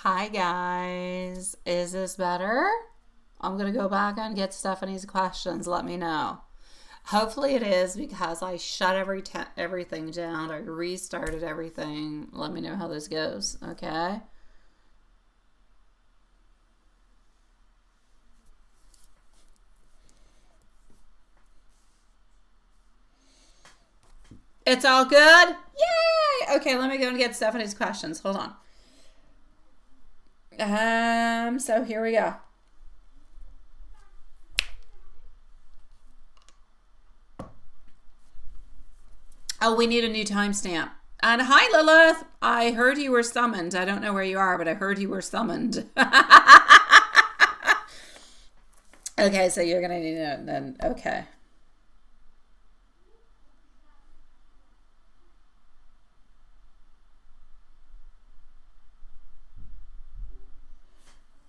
Hi guys, is this better? I'm gonna go back and get Stephanie's questions. Let me know. Hopefully it is because I shut everything down. I restarted everything. Let me know how this goes, okay? It's all good? Yay! Okay, let me go and get Stephanie's questions. Hold on. So here we go. Oh, we need a new timestamp. And hi, Lilith. I heard you were summoned. I don't know where you are, but I heard you were summoned. Okay, so you're going to need it then. Okay.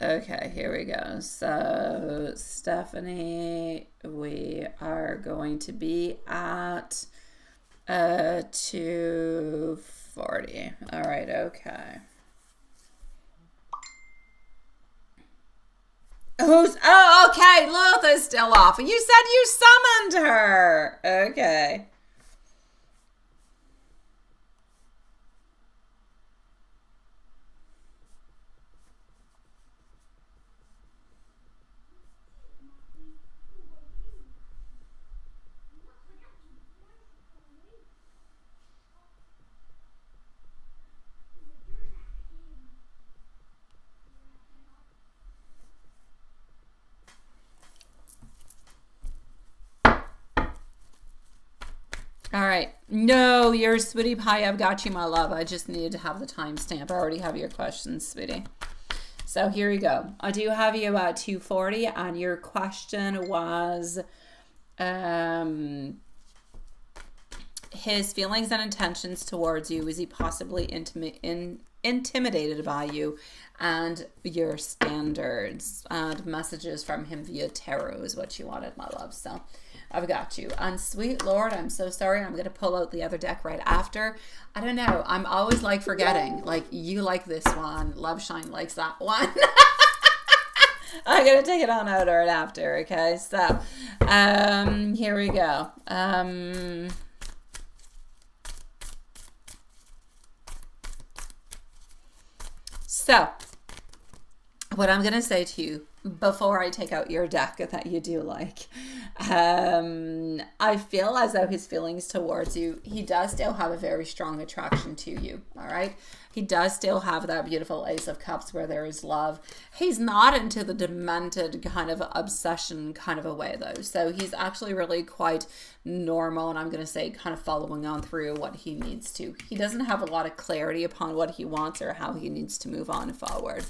Okay, here we go. So, Stephanie, we are going to be at 240. All right, okay. Oh, okay. Lilith is still off. You said you summoned her. Okay. All right. No, you're sweetie pie. I've got you, my love. I just needed to have the timestamp. I already have your questions, sweetie. So here we go. I do have you at 240, and your question was his feelings and intentions towards you. Is he possibly intimidated by you and your standards? And messages from him via tarot is what you wanted, my love. So I've got you. And sweet Lord, I'm so sorry. I'm going to pull out the other deck right after. I don't know. I'm always like forgetting. Like you like this one. Love Shine likes that one. I'm going to take it on out right after. Okay. So here we go. So what I'm going to say to you before I take out your deck that you do like, I feel as though his feelings towards you, he does still have a very strong attraction to you. All right. He does still have that beautiful Ace of Cups where there is love. He's not into the demented kind of obsession kind of a way though. So he's actually really quite normal. And I'm going to say kind of following on through what he needs to. He doesn't have a lot of clarity upon what he wants or how he needs to move on forward.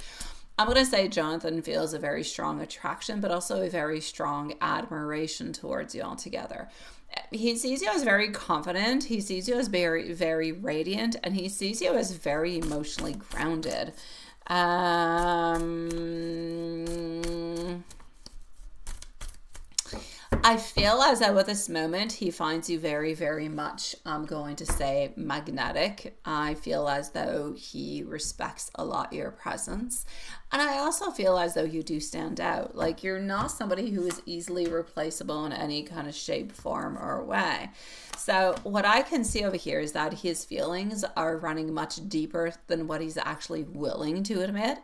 I'm going to say Jonathan feels a very strong attraction, but also a very strong admiration towards you altogether. He sees you as very confident. He sees you as very, very radiant, and he sees you as very emotionally grounded. I feel as though at this moment he finds you very, very much, I'm going to say, magnetic. I feel as though he respects a lot your presence. And I also feel as though you do stand out. Like you're not somebody who is easily replaceable in any kind of shape, form, or way. So what I can see over here is that his feelings are running much deeper than what he's actually willing to admit.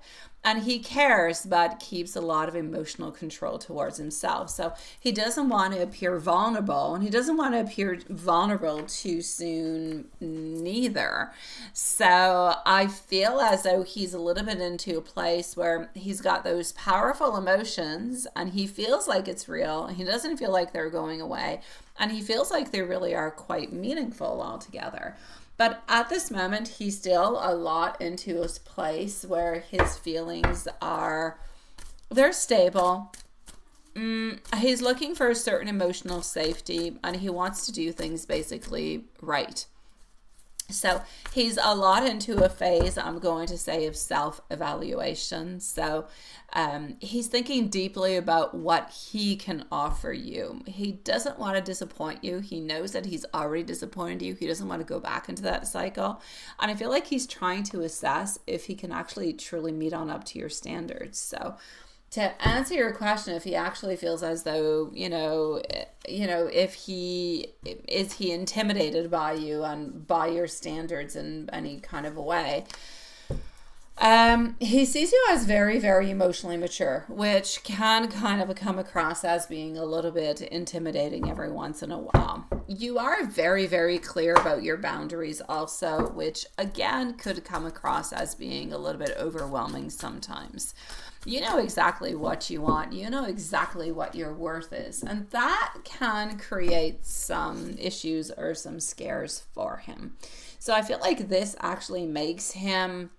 And he cares, but keeps a lot of emotional control towards himself. So he doesn't want to appear vulnerable, and he doesn't want to appear vulnerable too soon neither. So I feel as though he's a little bit into a place where he's got those powerful emotions, and he feels like it's real. He doesn't feel like they're going away, and he feels like they really are quite meaningful altogether. But at this moment, he's still a lot into a place where his feelings are, they're stable. He's looking for a certain emotional safety, and he wants to do things basically right. So he's a lot into a phase, I'm going to say, of self-evaluation. So he's thinking deeply about what he can offer you. He doesn't want to disappoint you. He knows that he's already disappointed you. He doesn't want to go back into that cycle. And I feel like he's trying to assess if he can actually truly meet on up to your standards. So to answer your question, if he actually feels as though, if he is he intimidated by you and by your standards in any kind of a way, he sees you as very, very emotionally mature, which can kind of come across as being a little bit intimidating every once in a while. You are very, very clear about your boundaries also, which again could come across as being a little bit overwhelming sometimes. You know exactly what you want. You know exactly what your worth is. And that can create some issues or some scares for him. So I feel like this actually makes him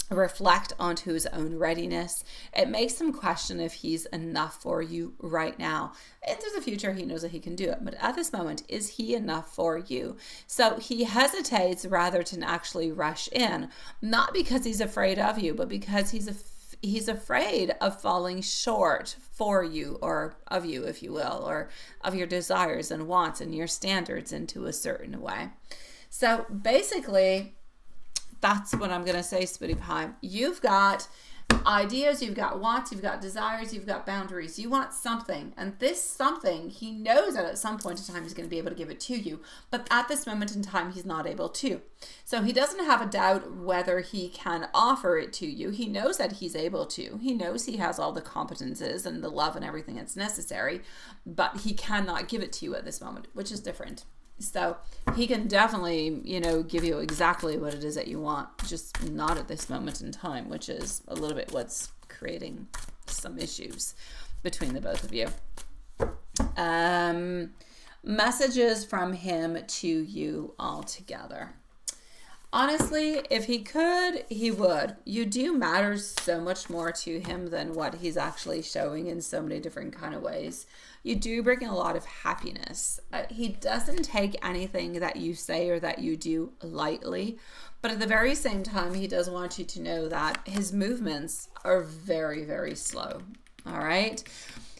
reflect onto his own readiness. It makes him question if he's enough for you right now. Into the future, he knows that he can do it. But at this moment, is he enough for you? So he hesitates rather than actually rush in. Not because he's afraid of you, but because he's afraid of falling short for you, or of you, if you will, or of your desires and wants and your standards into a certain way. So basically, that's what I'm going to say, Spitty Pie. You've got ideas, you've got wants, you've got desires, you've got boundaries. You want something, and this something, he knows that at some point in time he's going to be able to give it to you, but at this moment in time he's not able to. So he doesn't have a doubt whether he can offer it to you. He knows that he's able to. He knows he has all the competences and the love and everything that's necessary, but he cannot give it to you at this moment, which is different. So he can definitely, give you exactly what it is that you want, just not at this moment in time, which is a little bit what's creating some issues between the both of you. Messages from him to you all together. Honestly, if he could, he would. You do matter so much more to him than what he's actually showing in so many different kind of ways. You do bring a lot of happiness. He doesn't take anything that you say or that you do lightly, but at the very same time, he does want you to know that his movements are very, very slow. All right?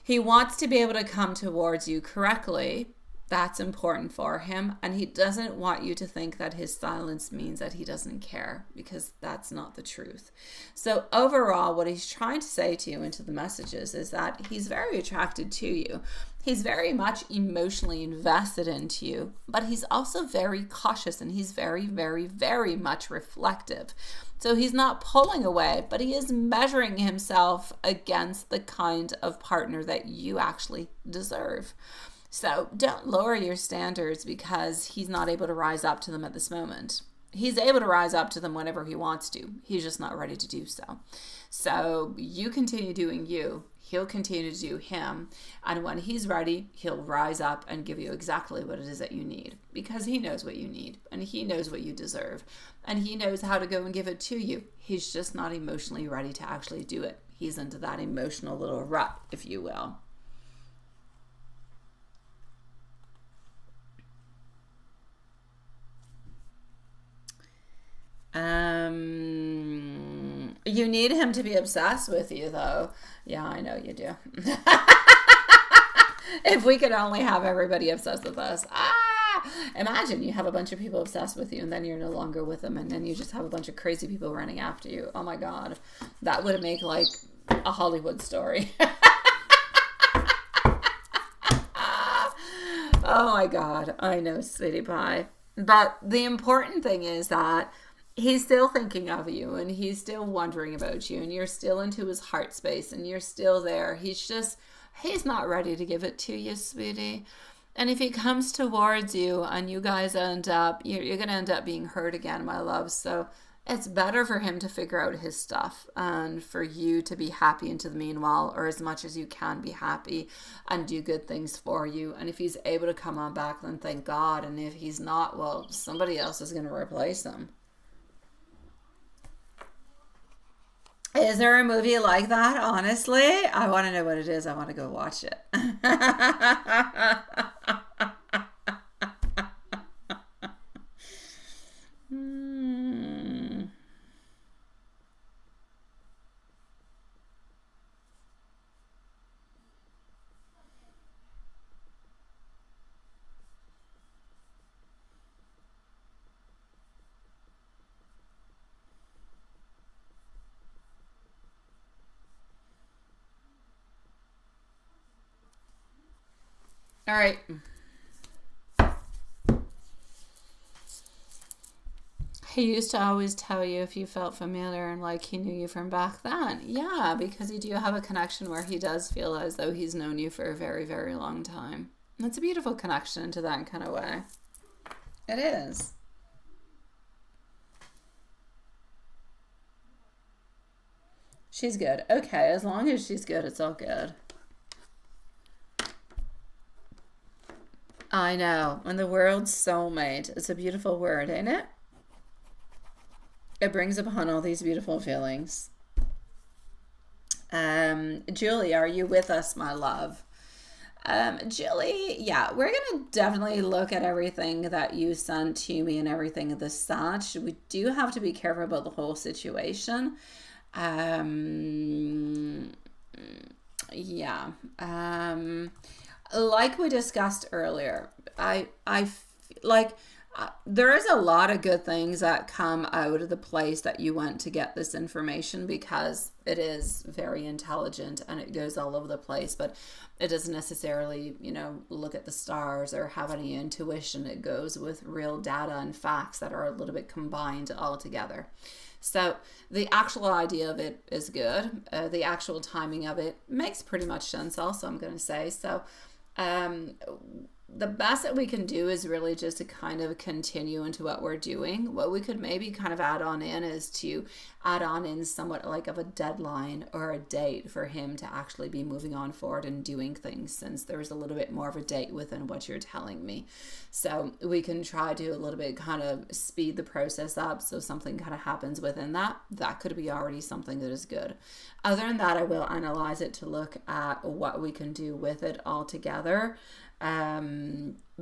He wants to be able to come towards you correctly. That's important for him. And he doesn't want you to think that his silence means that he doesn't care, because that's not the truth. So overall, what he's trying to say to you into the messages is that he's very attracted to you. He's very much emotionally invested into you, but he's also very cautious, and he's very, very, very much reflective. So he's not pulling away, but he is measuring himself against the kind of partner that you actually deserve. So don't lower your standards because he's not able to rise up to them at this moment. He's able to rise up to them whenever he wants to. He's just not ready to do so. So you continue doing you. He'll continue to do him. And when he's ready, he'll rise up and give you exactly what it is that you need, because he knows what you need and he knows what you deserve and he knows how to go and give it to you. He's just not emotionally ready to actually do it. He's into that emotional little rut, if you will. You need him to be obsessed with you, though. Yeah, I know you do. If we could only have everybody obsessed with us. Imagine you have a bunch of people obsessed with you and then you're no longer with them, and then you just have a bunch of crazy people running after you. Oh my God. That would make like a Hollywood story. Oh my God. I know, sweetie pie. But the important thing is that he's still thinking of you, and he's still wondering about you, and you're still into his heart space, and you're still there. He's not ready to give it to you, sweetie. And if he comes towards you and you guys end up, you're going to end up being hurt again, my love. So it's better for him to figure out his stuff and for you to be happy into the meanwhile, or as much as you can be happy and do good things for you. And if he's able to come on back, then thank God. And if he's not, well, somebody else is going to replace him. Is there a movie like that? Honestly, I want to know what it is. I want to go watch it. All right. He used to always tell you if you felt familiar and like he knew you from back then. Yeah, because you do have a connection where he does feel as though he's known you for a very, very long time. And it's a beautiful connection to that kind of way. It is. She's good. Okay, as long as she's good, it's all good. I know. And the word's soulmate. It's a beautiful word, ain't it? It brings upon all these beautiful feelings. Julie, are you with us, my love? Julie, yeah, we're gonna definitely look at everything that you sent to me and everything of the such. We do have to be careful about the whole situation. Um, yeah. Like we discussed earlier, like there is a lot of good things that come out of the place that you went to get this information, because it is very intelligent and it goes all over the place, but it doesn't necessarily, look at the stars or have any intuition. It goes with real data and facts that are a little bit combined all together. So the actual idea of it is good. The actual timing of it makes pretty much sense also, I'm going to say. So the best that we can do is really just to kind of continue into what we're doing. What we could maybe kind of add on in is to add on in somewhat like of a deadline or a date for him to actually be moving on forward and doing things, since there's a little bit more of a date within what you're telling me. So we can try to a little bit kind of speed the process up, so something kind of happens within that. That could be already something that is good. Other than that, I will analyze it to look at what we can do with it all together.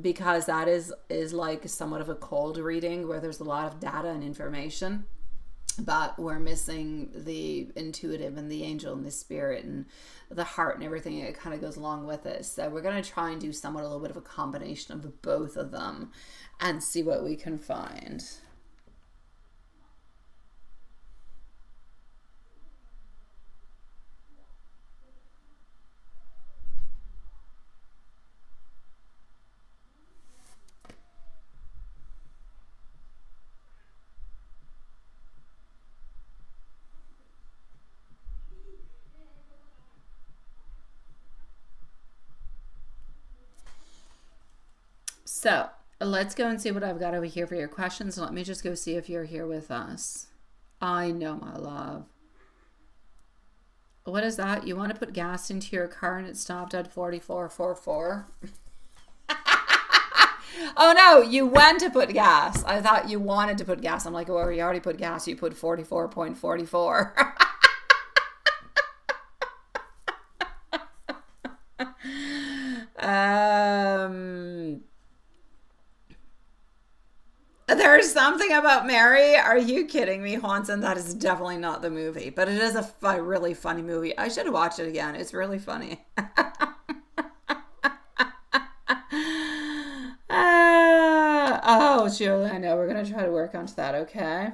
Because that is like somewhat of a cold reading where there's a lot of data and information, but we're missing the intuitive and the angel and the spirit and the heart and everything. It kind of goes along with it. So we're going to try and do somewhat a little bit of a combination of both of them and see what we can find. So let's go and see what I've got over here for your questions. Let me just go see if you're here with us. I know, my love. What is that? You want to put gas into your car and it stopped at 4444? Oh no, you went to put gas. I thought you wanted to put gas. I'm like, well, you already put gas. You put 44.44. um, There's something about Mary. Are you kidding me, Juanson? That is definitely not the movie, but it is a really funny movie. I should watch it again. It's really funny. Oh, Julie, I know. We're going to try to work onto that, okay?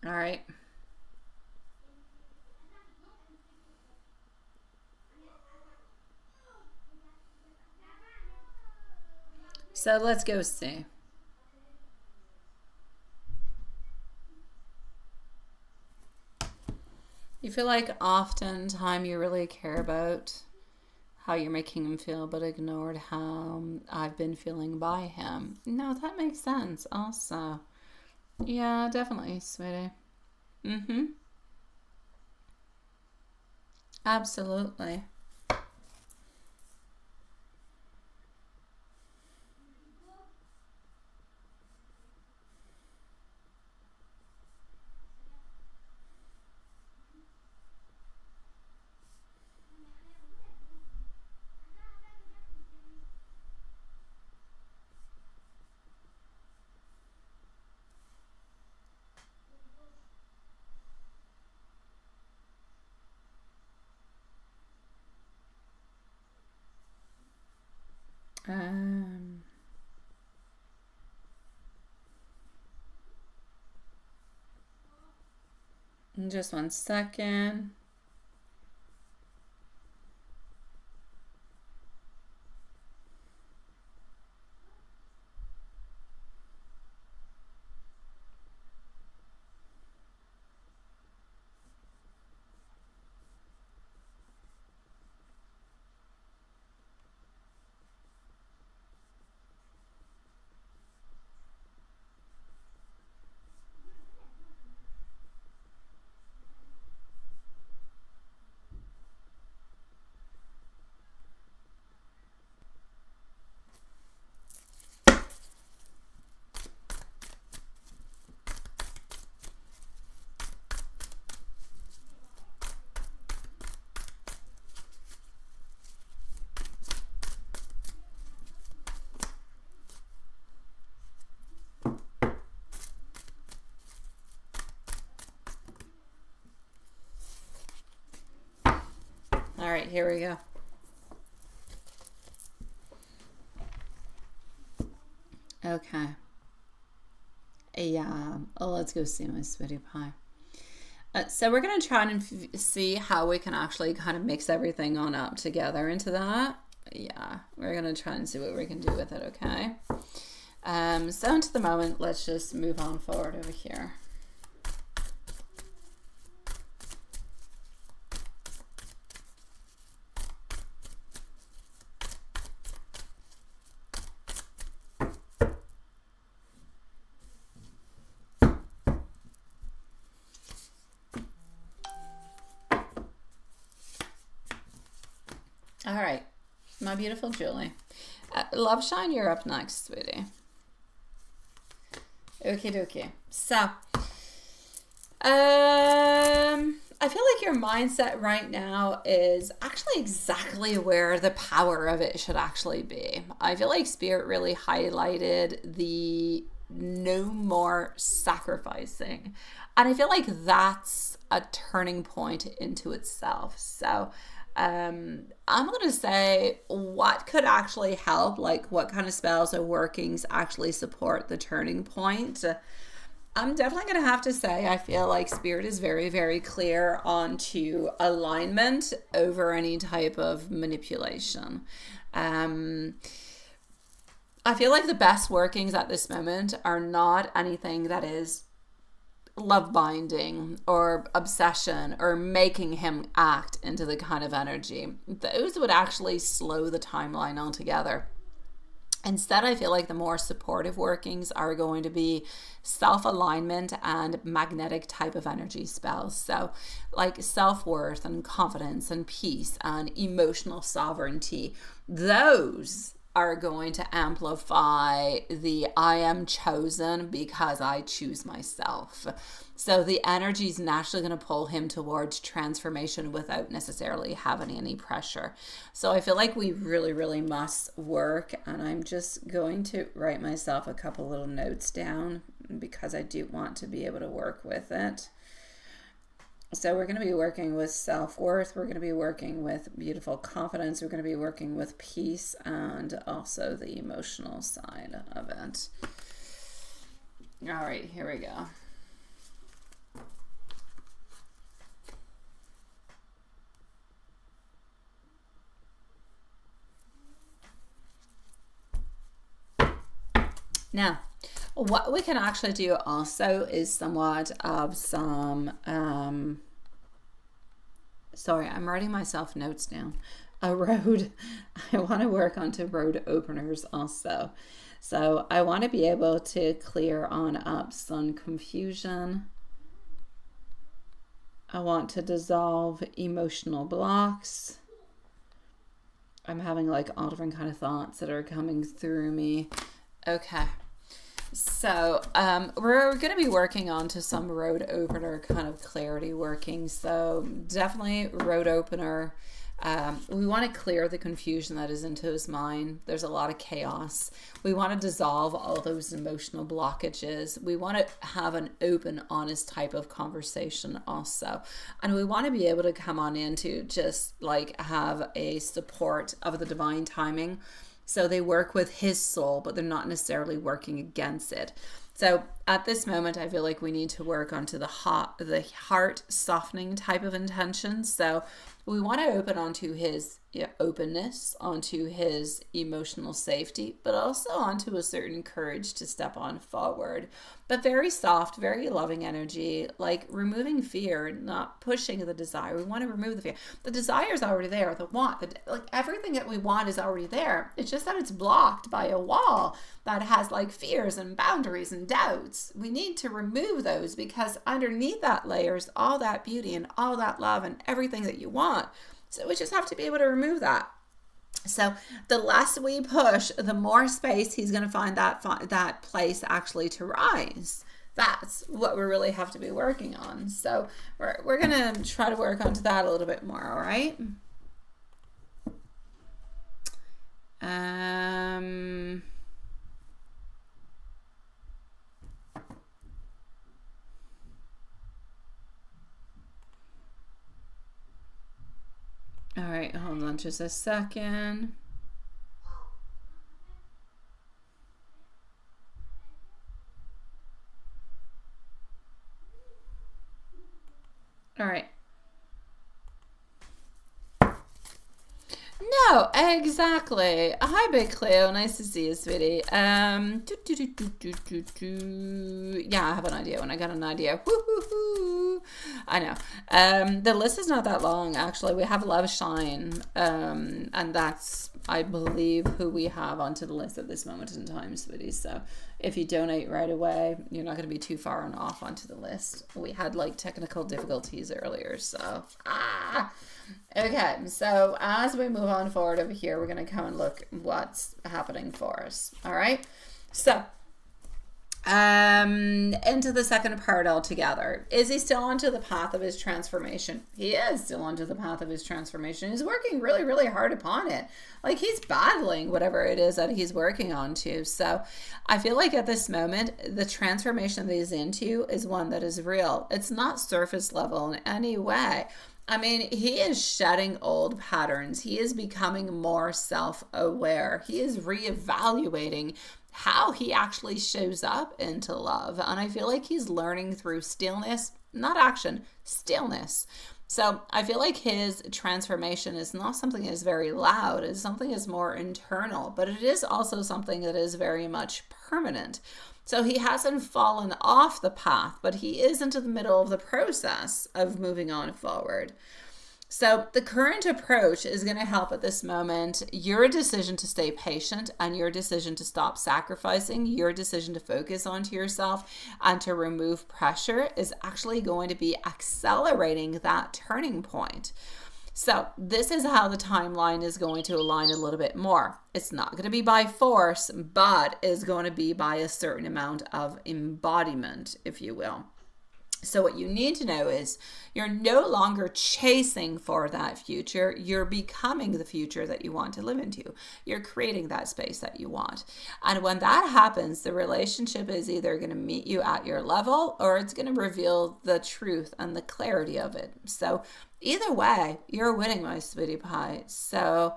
All right. So let's go see. You feel like oftentimes you really care about how you're making him feel, but ignored how I've been feeling by him. No, that makes sense also. Yeah, definitely, sweetie. Mm-hmm. Absolutely. Um, just 1 second. All right, here we go. Okay. Yeah. Oh, let's go see my sweetie pie. So we're going to try and see how we can actually kind of mix everything on up together into that. Yeah, we're going to try and see what we can do with it, okay? So into the moment, let's just move on forward over here. All right, my beautiful Julie. Love Shine, you're up next, sweetie. Okie dokie. So, I feel like your mindset right now is actually exactly where the power of it should actually be. I feel like Spirit really highlighted the no more sacrificing. And I feel like that's a turning point into itself. So, I'm going to say what could actually help, like what kind of spells or workings actually support the turning point. I'm definitely going to have to say I feel like Spirit is very, very clear onto alignment over any type of manipulation. I feel like the best workings at this moment are not anything that is love binding or obsession or making him act into the kind of energy. Those would actually slow the timeline altogether. Instead, I feel like the more supportive workings are going to be self-alignment and magnetic type of energy spells. So like self-worth and confidence and peace and emotional sovereignty. Those are going to amplify the I am chosen because I choose myself. So the energy is naturally going to pull him towards transformation without necessarily having any pressure. So I feel like we really, really must work. And I'm just going to write myself a couple little notes down because I do want to be able to work with it. So we're going to be working with self-worth. We're going to be working with beautiful confidence. We're going to be working with peace and also the emotional side of it. All right, here we go. Now, what we can actually do also is somewhat of some, sorry, I'm writing myself notes down. A road, I want to work onto road openers also. So I want to be able to clear on up some confusion. I want to dissolve emotional blocks. I'm having like all different kind of thoughts that are coming through me. Okay. So we're going to be working on to some road opener kind of clarity working. So definitely road opener. We want to clear the confusion that is into his mind. There's a lot of chaos. We want to dissolve all those emotional blockages. We want to have an open, honest type of conversation also. And we want to be able to come on into just like have a support of the divine timing. So they work with his soul, but they're not necessarily working against it. So at this moment, I feel like we need to work onto the heart softening type of intention. So we want to open onto his openness, onto his emotional safety, but also onto a certain courage to step on forward. But very soft, very loving energy, like removing fear, not pushing the desire. We want to remove the fear. The desire is already there. The want, like everything that we want is already there. It's just that it's blocked by a wall that has like fears and boundaries and doubts. We need to remove those because underneath that layers all that beauty and all that love and everything that you want. So we just have to be able to remove that. So the less we push, the more space he's going to find that place actually to rise. That's what we really have to be working on. So we're going to try to work onto that a little bit more, all right? All right, hold on just a second. All right. No, exactly. Hi, Big Cleo. Nice to see you, sweetie. Yeah, I have an idea. When I got an idea, woo-hoo-hoo. I know. The list is not that long, actually. We have Love Shine, and that's, I believe, who we have onto the list at this moment in time, sweetie. So if you donate right away, you're not going to be too far and off onto the list. We had like technical difficulties earlier, so okay, so as we move on forward over here, we're going to come and look what's happening for us. All right, so into the second part altogether. Is he still onto the path of his transformation? He is still onto the path of his transformation. He's working really, really hard upon it. Like he's battling whatever it is that he's working on to. So I feel like at this moment, the transformation that he's into is one that is real. It's not surface level in any way. I mean, he is shedding old patterns. He is becoming more self-aware. He is reevaluating how he actually shows up into love. And I feel like he's learning through stillness, not action, stillness. So I feel like his transformation is not something that is very loud. It's something that's more internal, but it is also something that is very much permanent. So he hasn't fallen off the path, but he is into the middle of the process of moving on forward. So the current approach is going to help at this moment. Your decision to stay patient and your decision to stop sacrificing, your decision to focus onto yourself and to remove pressure is actually going to be accelerating that turning point. So this is how the timeline is going to align a little bit more. It's not going to be by force, but is going to be by a certain amount of embodiment, if you will. So what you need to know is you're no longer chasing for that future. You're becoming the future that you want to live into. You're creating that space that you want. And when that happens, the relationship is either going to meet you at your level or it's going to reveal the truth and the clarity of it. So either way, you're winning, my sweetie pie. So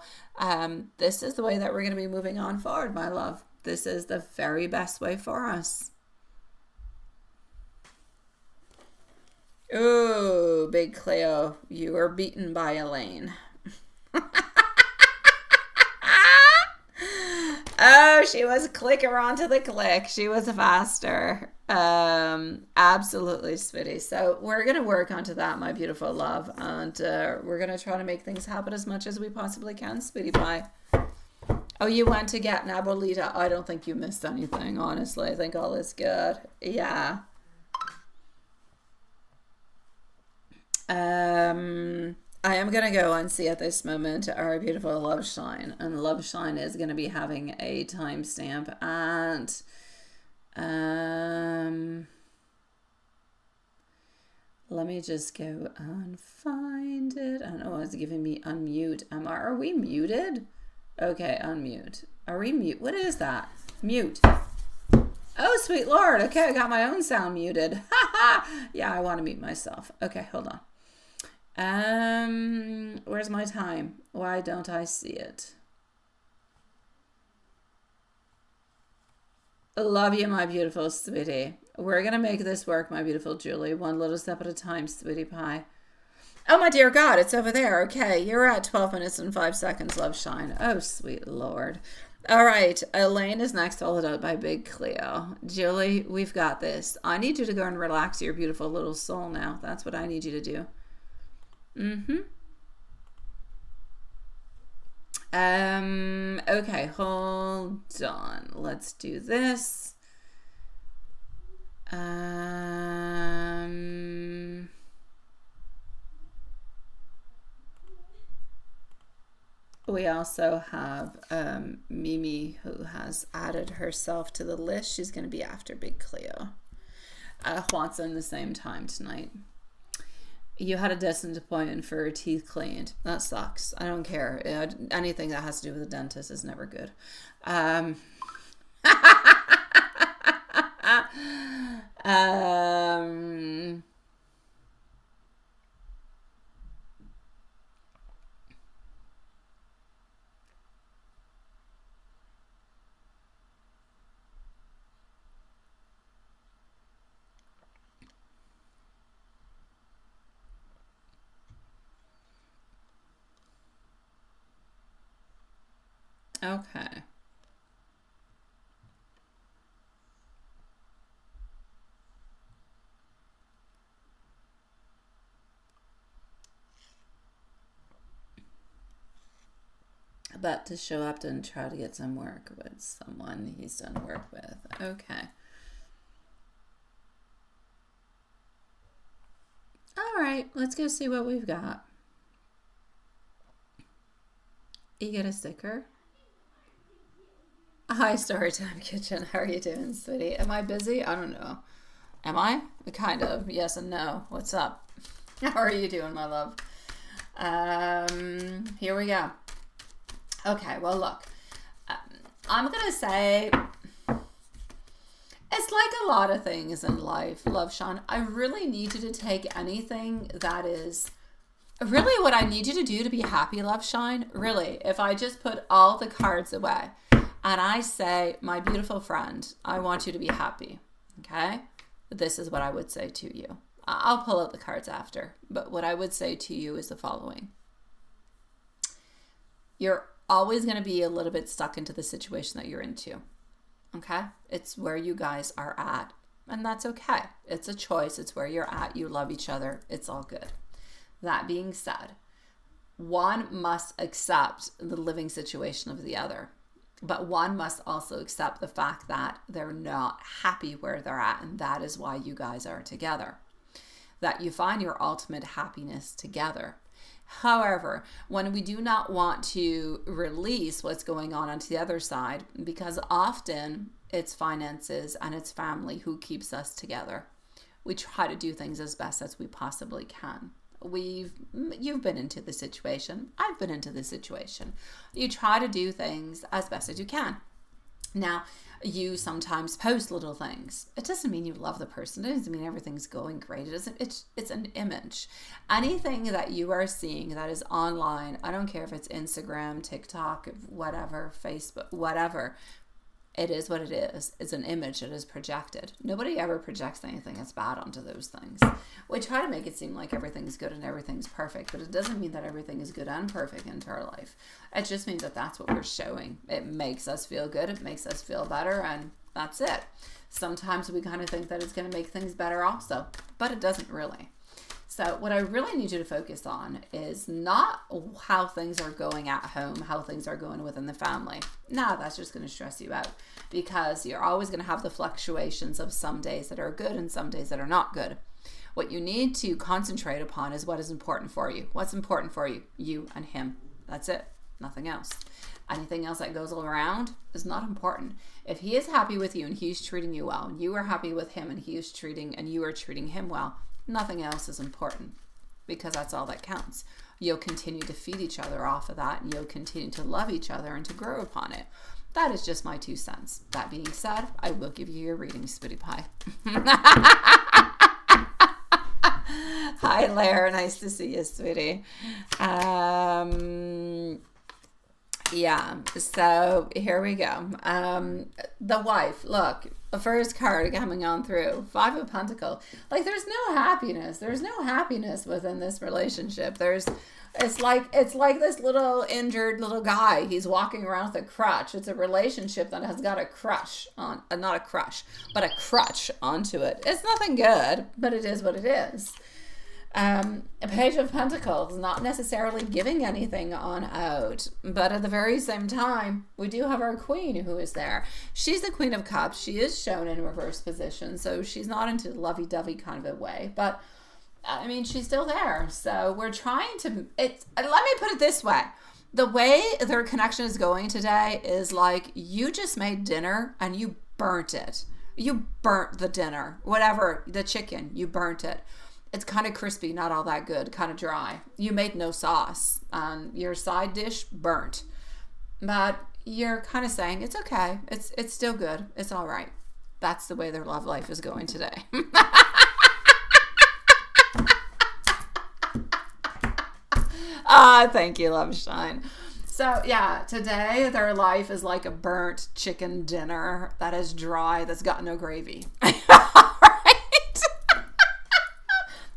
this is the way that we're going to be moving on forward, my love. This is the very best way for us. Oh, Big Cleo, you were beaten by Elaine. Oh, she was quicker onto the click. She was faster. Absolutely, sweetie. So we're going to work onto that, my beautiful love. And we're going to try to make things happen as much as we possibly can, sweetie pie. Oh, you went to get an Abuelita. I don't think you missed anything, honestly. I think all is good. Yeah. I am going to go and see at this moment our beautiful Love Shine. And Love Shine is going to be having a timestamp at... let me just go and find it. I don't know, it's giving me unmute. Are we muted? Okay, unmute. Are we mute? What is that? Mute. Oh, sweet Lord. Okay, I got my own sound muted. Yeah, I want to mute myself. Okay, hold on. Where's my time? Why don't I see it? Love you, my beautiful sweetie. We're going to make this work, my beautiful Julie. One little step at a time, sweetie pie. Oh, my dear God, it's over there. Okay, you're at 12 minutes and 5 seconds, Love Shine. Oh, sweet Lord. All right, Elaine is next, followed out by Big Cleo. Julie, we've got this. I need you to go and relax your beautiful little soul now. That's what I need you to do. Okay, hold on. Let's do this. We also have Mimi, who has added herself to the list. She's going to be after Big Cleo. Juan's the same time tonight. You had a distant appointment for your teeth cleaned. That sucks. I don't care. Anything that has to do with the dentist is never good. Okay. But to show up and try to get some work with someone he's done work with. Okay. All right, let's go see what we've got. You get a sticker? Hi, Storytime Kitchen. How are you doing, sweetie? Am I busy? I don't know. Am I? Kind of. Yes and no. What's up? How are you doing, my love? Here we go. Okay, well, look. I'm going to say it's like a lot of things in life, Love Sean. I really need you to take anything that is really what I need you to do to be happy, Love Shine. Really, if I just put all the cards away and I say, my beautiful friend, I want you to be happy. Okay? This is what I would say to you. I'll pull out the cards after, but what I would say to you is the following. You're always going to be a little bit stuck into the situation that you're into. Okay? It's where you guys are at, and that's okay. It's a choice. It's where you're at. You love each other. It's all good. That being said, one must accept the living situation of the other, but one must also accept the fact that they're not happy where they're at, and that is why you guys are together. That you find your ultimate happiness together. However, when we do not want to release what's going on onto the other side, because often it's finances and it's family who keeps us together, we try to do things as best as we possibly can. You've been into the situation. I've been into the situation. You try to do things as best as you can. Now, you sometimes post little things. It doesn't mean you love the person. It doesn't mean everything's going great. It's an image. Anything that you are seeing that is online, I don't care if it's Instagram, TikTok, whatever, Facebook, whatever. It is what it is. It's an image that is projected. Nobody ever projects anything that's bad onto those things. We try to make it seem like everything's good and everything's perfect, but it doesn't mean that everything is good and perfect into our life. It just means that that's what we're showing. It makes us feel good. It makes us feel better, and that's it. Sometimes we kind of think that it's going to make things better also, but it doesn't really. So what I really need you to focus on is not how things are going at home, how things are going within the family. No, that's just going to stress you out, because you're always going to have the fluctuations of some days that are good and some days that are not good. What you need to concentrate upon is what is important for you. What's important for you? You and him. That's it. Nothing else. Anything else that goes around is not important. If he is happy with you and he's treating you well, and you are happy with him and you are treating him well, nothing else is important, because that's all that counts. You'll continue to feed each other off of that, and you'll continue to love each other and to grow upon it. That is just my 2 cents. That being said, I will give you your reading, Sweetie Pie. Hi, Lair. Nice to see you, sweetie. Yeah, so here we go. The wife, look, the first card coming on through, 5 of Pentacles. Like, there's no happiness. There's no happiness within this relationship. It's like this little injured little guy. He's walking around with a crutch. It's a relationship that has got a crush on, not a crush, but a crutch onto it. It's nothing good, but it is what it is. A Page of Pentacles, not necessarily giving anything on out, but at the very same time, we do have our Queen who is there. She's the Queen of Cups. She is shown in reverse position, so she's not into lovey-dovey kind of a way, but I mean, she's still there. So we're trying to, let me put it this way. The way their connection is going today is like, you just made dinner and you burnt it. You burnt the dinner, whatever, the chicken, you burnt it. It's kind of crispy, not all that good, kind of dry. You made no sauce. Your side dish burnt. But you're kind of saying, it's okay. It's still good. It's all right. That's the way their love life is going today. Thank you, Love Shine. So yeah, today their life is like a burnt chicken dinner that is dry, that's got no gravy.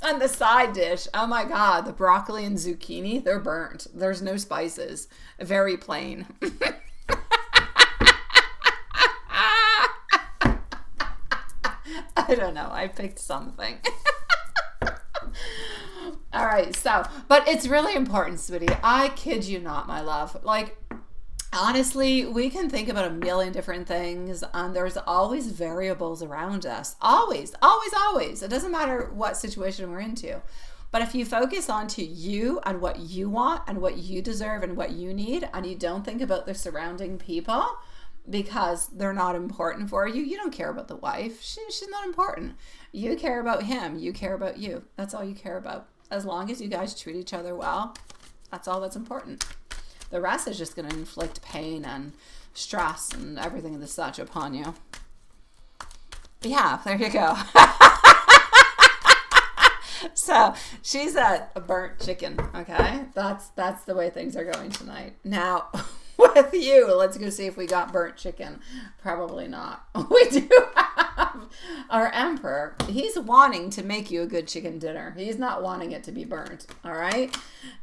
And the side dish, oh my God, the broccoli and zucchini, they're burnt. There's no spices. Very plain. I don't know. I picked something. All right. So, but it's really important, sweetie. I kid you not, my love. Like, honestly, we can think about a million different things, and there's always variables around us. Always, always, always. It doesn't matter what situation we're into. But if you focus onto you and what you want and what you deserve and what you need, and you don't think about the surrounding people because they're not important for you, you don't care about the wife. She's not important. You care about him. You care about you. That's all you care about. As long as you guys treat each other well, that's all that's important. The rest is just going to inflict pain and stress and everything of the such upon you. Yeah, there you go. So she's at a burnt chicken. Okay, that's the way things are going tonight. Now, with you, let's go see if we got burnt chicken. Probably not. We do have our Emperor. He's wanting to make you a good chicken dinner. He's not wanting it to be burnt. All right.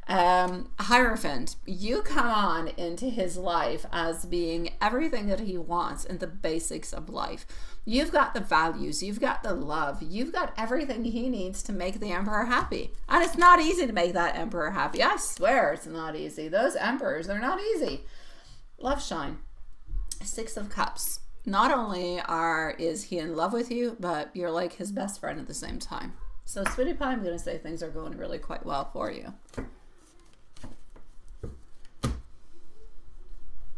Hierophant, you come on into his life as being everything that he wants in the basics of life. You've got the values, you've got the love, you've got everything he needs to make the Emperor happy. And it's not easy to make that Emperor happy. I swear it's not easy. Those Emperors, they're not easy. Love Shine, 6 of Cups. Not only is he in love with you, but you're like his best friend at the same time. So, Sweetie Pie, I'm going to say things are going really quite well for you.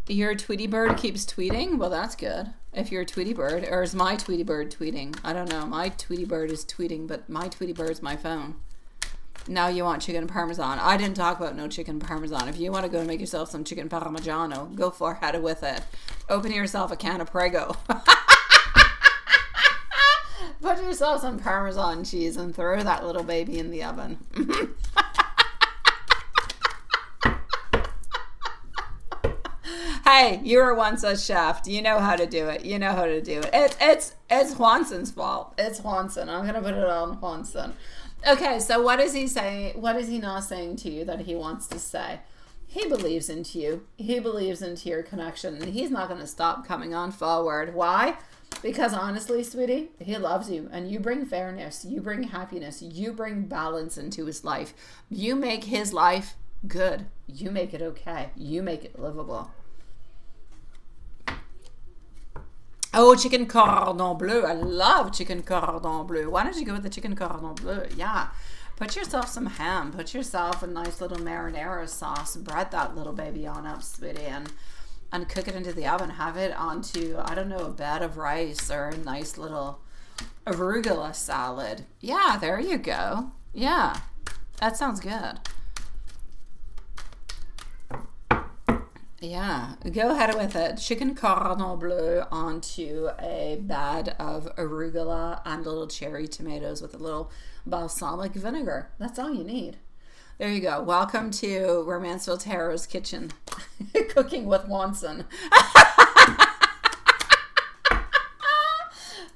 Your Tweety Bird keeps tweeting? Well, that's good. If you're a Tweety Bird, or is my Tweety Bird tweeting? I don't know. My Tweety Bird is tweeting, but my Tweety Bird is my phone. Now you want chicken parmesan. I didn't talk about no chicken parmesan. If you want to go and make yourself some chicken parmigiano, go ahead with it. Open yourself a can of Prego. Put yourself some Parmesan cheese and throw that little baby in the oven. Hey, you were once a chef. You know how to do it. You know how to do it. It's Juanson's fault. It's Juanson. I'm going to put it on Juanson. Okay, so what is he saying? What is he not saying to you that he wants to say? He believes into you. He believes into your connection, and he's not going to stop coming on forward. Why? Because honestly, sweetie, he loves you, and you bring fairness, you bring happiness, you bring balance into his life. You make his life good. You make it okay. You make it livable. Oh, chicken cordon bleu. I love chicken cordon bleu. Why don't you go with the chicken cordon bleu? Yeah. Put yourself some ham. Put yourself a nice little marinara sauce. Bread that little baby on up, sweetie, and cook it into the oven. Have it onto, I don't know, a bed of rice or a nice little arugula salad. Yeah, there you go. Yeah, that sounds good. Yeah, go ahead with it. Chicken cordon bleu onto a bed of arugula and little cherry tomatoes with a little balsamic vinegar. That's all you need. There you go. Welcome to Romancefull Tarot's kitchen. Cooking with Wanson.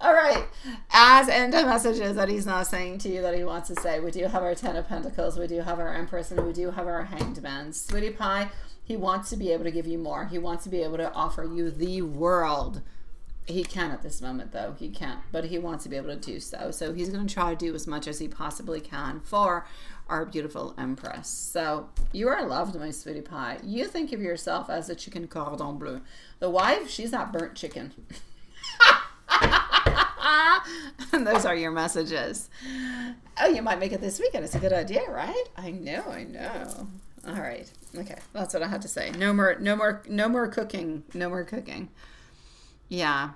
All right. As end messages that he's not saying to you that he wants to say, we do have our Ten of Pentacles, we do have our Empress, and we do have our Hanged Man. Sweetie Pie, he wants to be able to give you more. He wants to be able to offer you the world. He can at this moment, though. He can't, but he wants to be able to do so. So he's going to try to do as much as he possibly can for our beautiful Empress. So you are loved, my sweetie pie. You think of yourself as a chicken cordon bleu. The wife, she's that burnt chicken. And those are your messages. Oh, you might make it this weekend. It's a good idea, right? I know. All right. Okay. That's what I had to say. No more cooking. No more cooking. Yeah.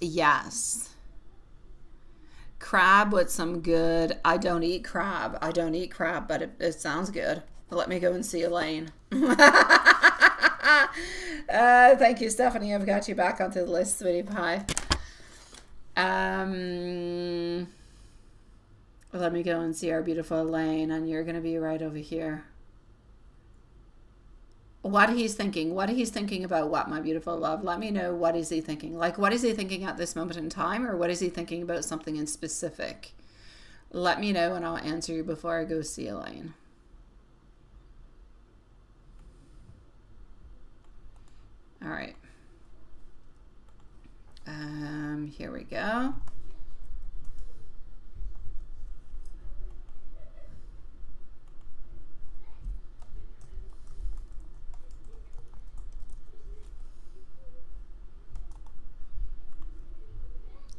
Yes. Crab with some good, I don't eat crab, but it sounds good. Let me go and see Elaine. Thank you, Stephanie. I've got you back onto the list, sweetie pie. Let me go and see our beautiful Elaine, and you're going to be right over here. What he's thinking about what, my beautiful love. Let me know, what is he thinking? Like, what is he thinking at this moment in time, or what is he thinking about something in specific? Let me know and I'll answer you before I go see Elaine. All right. Here we go.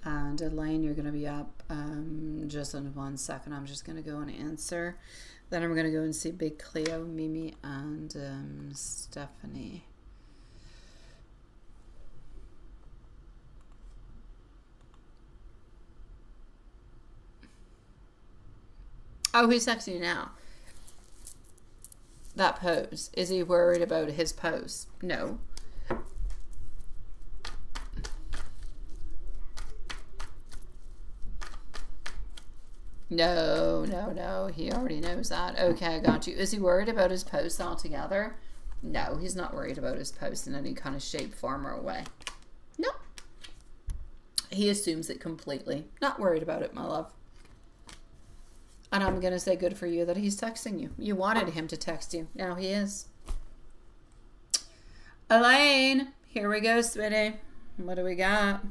And Elaine, you're going to be up just in 1 second. I'm just going to go and answer. Then I'm going to go and see Big Cleo, Mimi, and Stephanie. Oh, who's texting you now? That pose. Is he worried about his pose? No. No. He already knows that. Okay, I got you. Is he worried about his post altogether? No, he's not worried about his post in any kind of shape, form, or way. No. He assumes it completely. Not worried about it, my love. And I'm going to say good for you that he's texting you. You wanted him to text you. Now he is. Elaine, here we go, sweetie. What do we got?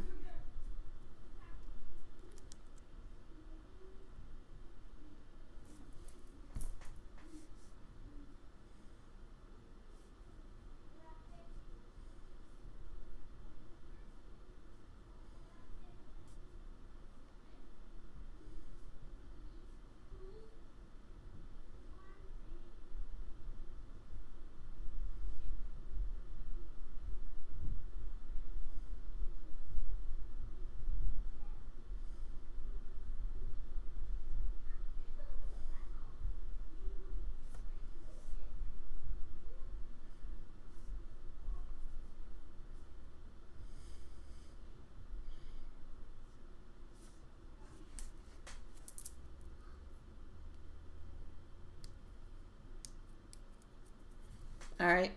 All right.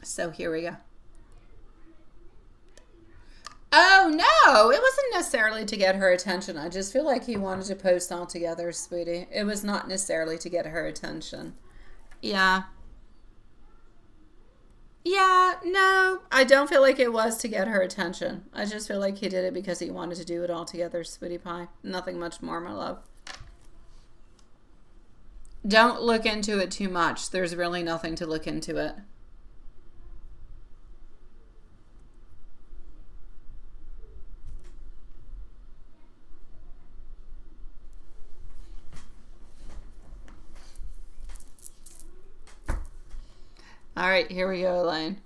So here we go. Oh, no. It wasn't necessarily to get her attention. I just feel like he wanted to post all together, sweetie. It was not necessarily to get her attention. Yeah. Yeah, no, I don't feel like it was to get her attention. I just feel like he did it because he wanted to do it all together, sweetie pie. Nothing much more, my love. Don't look into it too much. There's really nothing to look into it. All right, here we go, Elaine.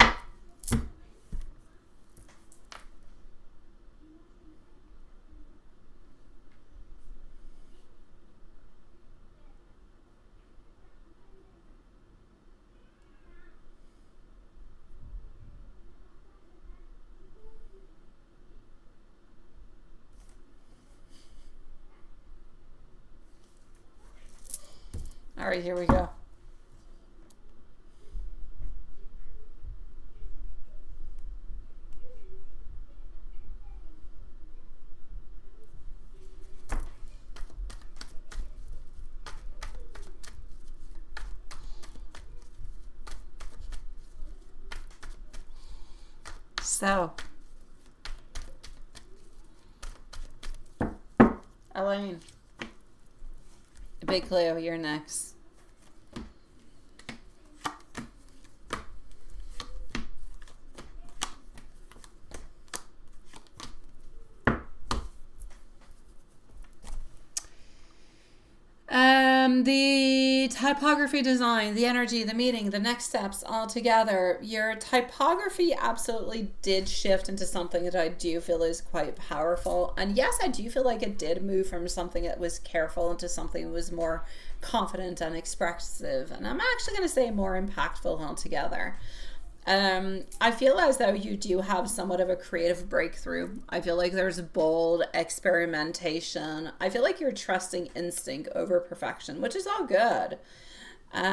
All right, here we go. So, Elaine, Big Cleo, you're next. The typography design, the energy, the meeting, the next steps all together. Your typography absolutely did shift into something that I do feel is quite powerful. And yes, I do feel like it did move from something that was careful into something that was more confident and expressive. And I'm actually going to say more impactful altogether. I feel as though you do have somewhat of a creative breakthrough. I feel like there's bold experimentation. I feel like you're trusting instinct over perfection, which is all good. Um,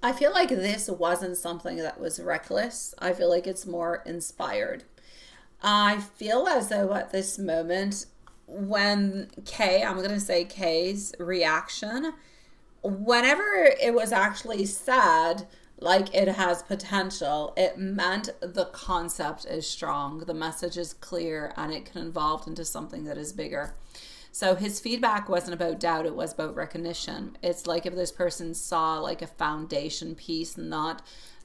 I feel like this wasn't something that was reckless. I feel like it's more inspired. I feel as though at this moment, when I'm going to say Kay's reaction, whenever it was actually said, like it has potential, it meant the concept is strong, the message is clear, and it can evolve into something that is bigger. So his feedback wasn't about doubt, it was about recognition. It's like if this person saw like a foundation piece, not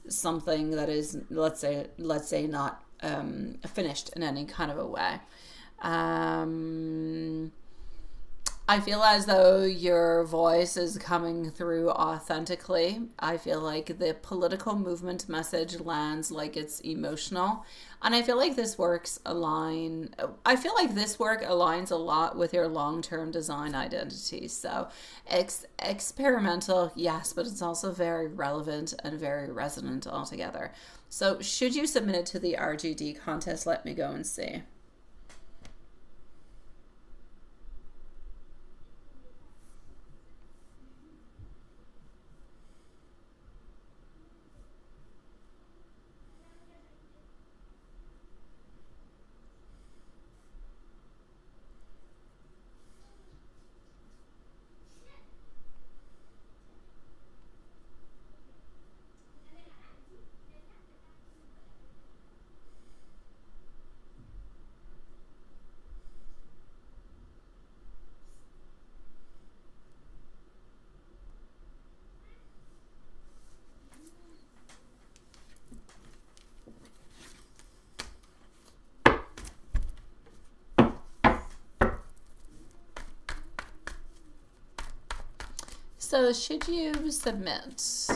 something that is, let's say not finished in any kind of a way. Um, I feel as though your voice is coming through authentically. I feel like the political movement message lands like it's emotional. And I feel like this I feel like this work aligns a lot with your long-term design identity. So experimental, yes, but it's also very relevant and very resonant altogether. So should you submit it to the RGD contest, let me go and see. So should you submit?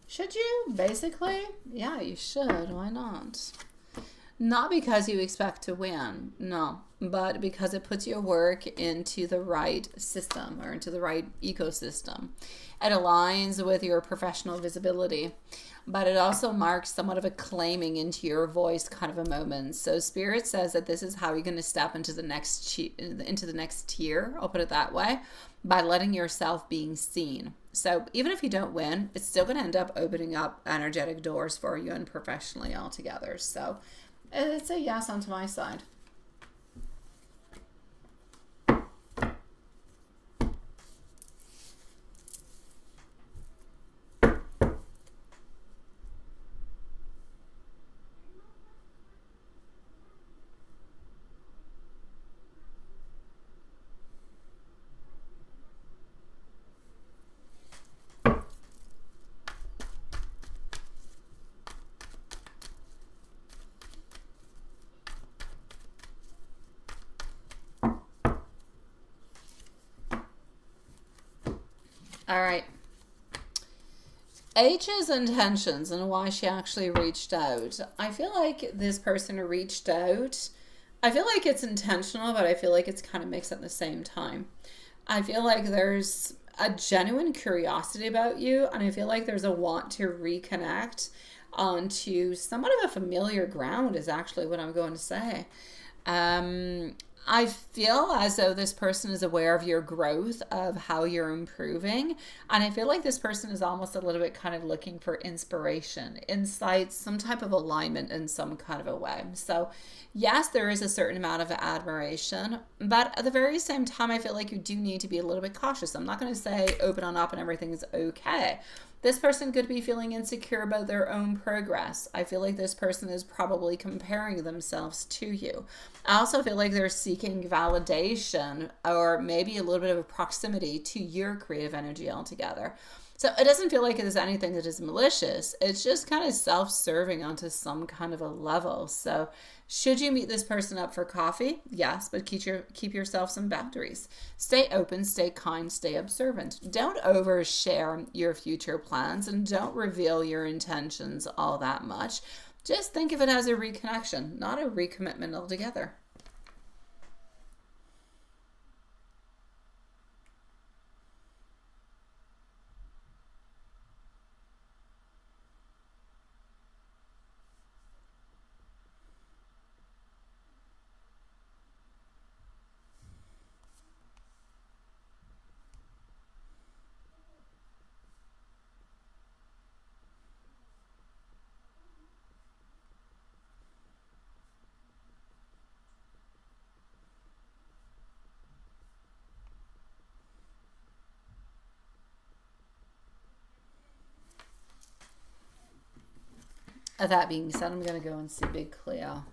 Should you? Basically, yeah, you should. Why not? Not because you expect to win, no, but because it puts your work into the right system or into the right ecosystem. It aligns with your professional visibility, but it also marks somewhat of a claiming into your voice kind of a moment. So Spirit says that this is how you're going to step into the next tier. I'll put it that way, by letting yourself being seen. So even if you don't win, it's still going to end up opening up energetic doors for you and professionally altogether. So It's a yes onto my side. All right. H's intentions and why she actually reached out. I feel like this person reached out. I feel like it's intentional, but I feel like it's kind of mixed at the same time. I feel like there's a genuine curiosity about you, and I feel like there's a want to reconnect onto somewhat of a familiar ground, is actually what I'm going to say. Um, I feel as though this person is aware of your growth, of how you're improving. And I feel like this person is almost a little bit kind of looking for inspiration, insights, some type of alignment in some kind of a way. So, yes, there is a certain amount of admiration, but at the very same time, I feel like you do need to be a little bit cautious. I'm not going to say open on up and everything's okay. This person could be feeling insecure about their own progress. I feel like this person is probably comparing themselves to you. I also feel like they're seeking validation or maybe a little bit of a proximity to your creative energy altogether. So it doesn't feel like it is anything that is malicious. It's just kind of self-serving onto some kind of a level. So should you meet this person up for coffee? Yes, but keep yourself some boundaries. Stay open, stay kind, stay observant. Don't overshare your future plans and don't reveal your intentions all that much. Just think of it as a reconnection, not a recommitment altogether. That being said, I'm going to go and see Big Cleo.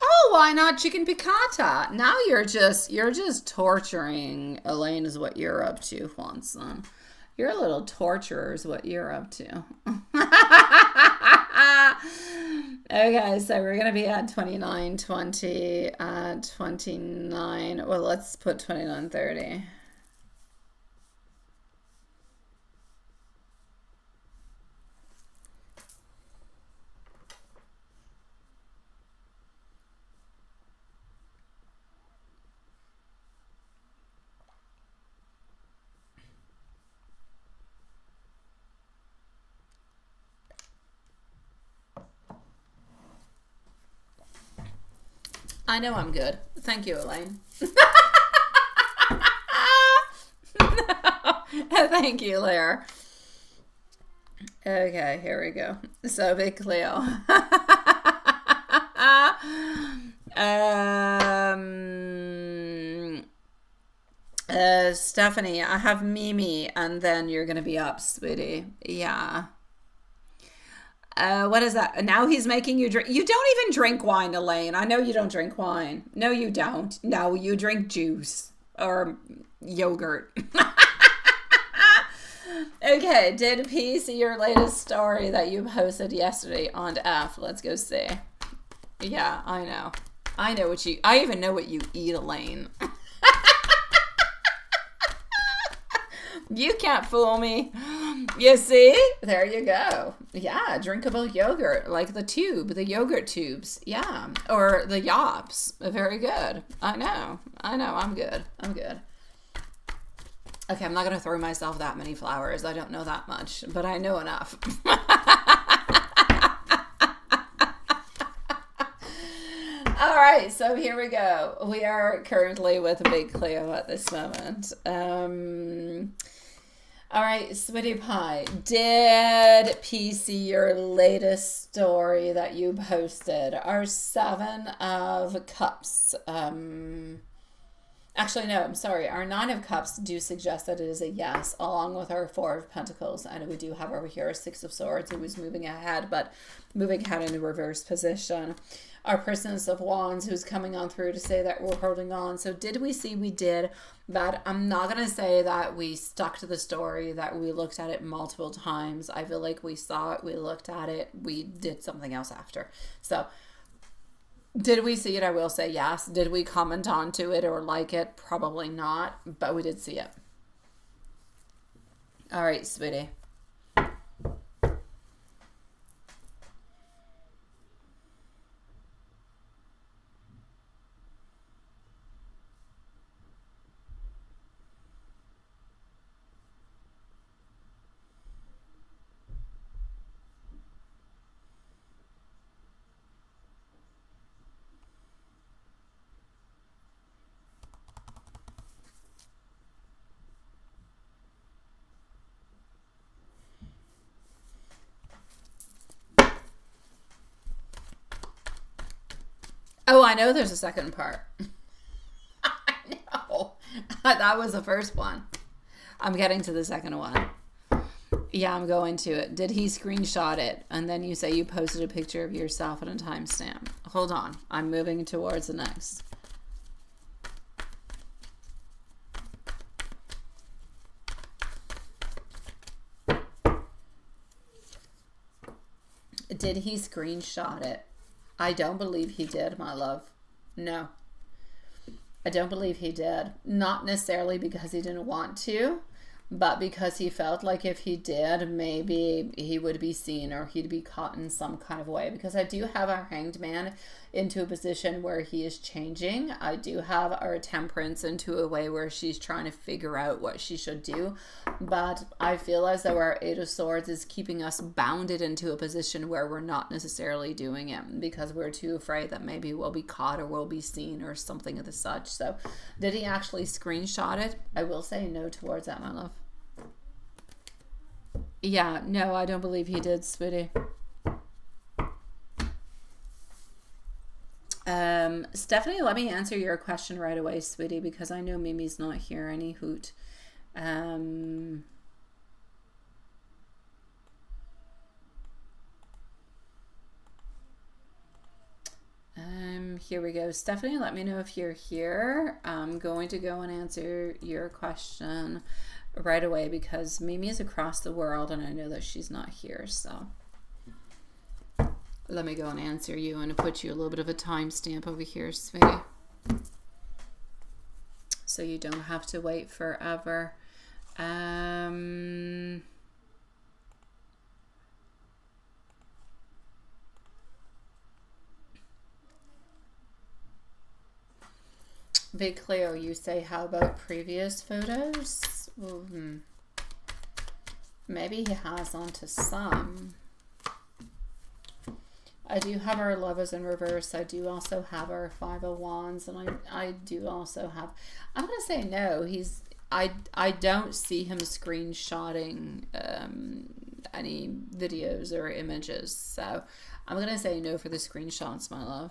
Oh, why not chicken piccata? Now you're just torturing Elaine is what you're up to, Juanson. You're a little torturer is what you're up to. Okay, so we're going to be at 29, 20, 29. Well, let's put 29, 30. I know I'm good. Thank you, Elaine. Thank you, Lair. Okay, here we go. So, Big Cleo. Stephanie, I have Mimi, and then you're gonna be up, sweetie. Yeah. What is that? Now he's making you drink. You don't even drink wine, Elaine. I know you don't drink wine. No, you don't. No, you drink juice or yogurt. Okay, did P see your latest story that you posted yesterday on F? Let's go see. Yeah, I know. I even know what you eat, Elaine. You can't fool me. You see? There you go. Yeah, drinkable yogurt, like the yogurt tubes. Yeah, or the yops. Very good. I know. I'm good. Okay, I'm not going to throw myself that many flowers. I don't know that much, but I know enough. All right, so here we go. We are currently with a big Cleo at this moment. All right, Sweetie Pie, did P see your latest story that you posted? Our Seven of Cups. Actually, no, I'm sorry. Our Nine of Cups do suggest that it is a yes, along with our Four of Pentacles. And we do have over here a Six of Swords who was moving ahead, but moving ahead in a reverse position. Our Princess of Wands who's coming on through to say that we're holding on. So did we see? We did, but I'm not going to say that we stuck to the story, that we looked at it multiple times. I feel like we saw it, we looked at it, we did something else after. So did we see it? I will say yes. Did we comment onto it or like it? Probably not, but we did see it. All right, sweetie. Oh, I know there's a second part. I know. That was the first one. I'm getting to the second one. Yeah, I'm going to it. Did he screenshot it? And then you say you posted a picture of yourself and a timestamp. Hold on. I'm moving towards the next. Did he screenshot it? I don't believe he did, my love. No. I don't believe he did. Not necessarily because he didn't want to, but because he felt like if he did, maybe he would be seen or he'd be caught in some kind of way. Because I do have our Hanged Man into a position where he is changing. I do have our Temperance into a way where she's trying to figure out what she should do. But I feel as though our Eight of Swords is keeping us bounded into a position where we're not necessarily doing it because we're too afraid that maybe we'll be caught or we'll be seen or something of the such. So did he actually screenshot it? I will say no towards that, my love. Yeah, no, I don't believe he did, sweetie. Stephanie, let me answer your question right away, sweetie, because I know Mimi's not here any hoot. Here we go. Stephanie, let me know if you're here. I'm going to go and answer your question right away because Mimi is across the world and I know that she's not here. So let me go and answer you and put you a little bit of a timestamp over here, sweetie. So you don't have to wait forever. Big Cleo, you say, how about previous photos? Maybe he has onto some. I do have our Lovers in reverse. I do also have our Five of Wands, and I do also have. I'm gonna say no. I don't see him screenshotting any videos or images, so I'm gonna say no for the screenshots, my love.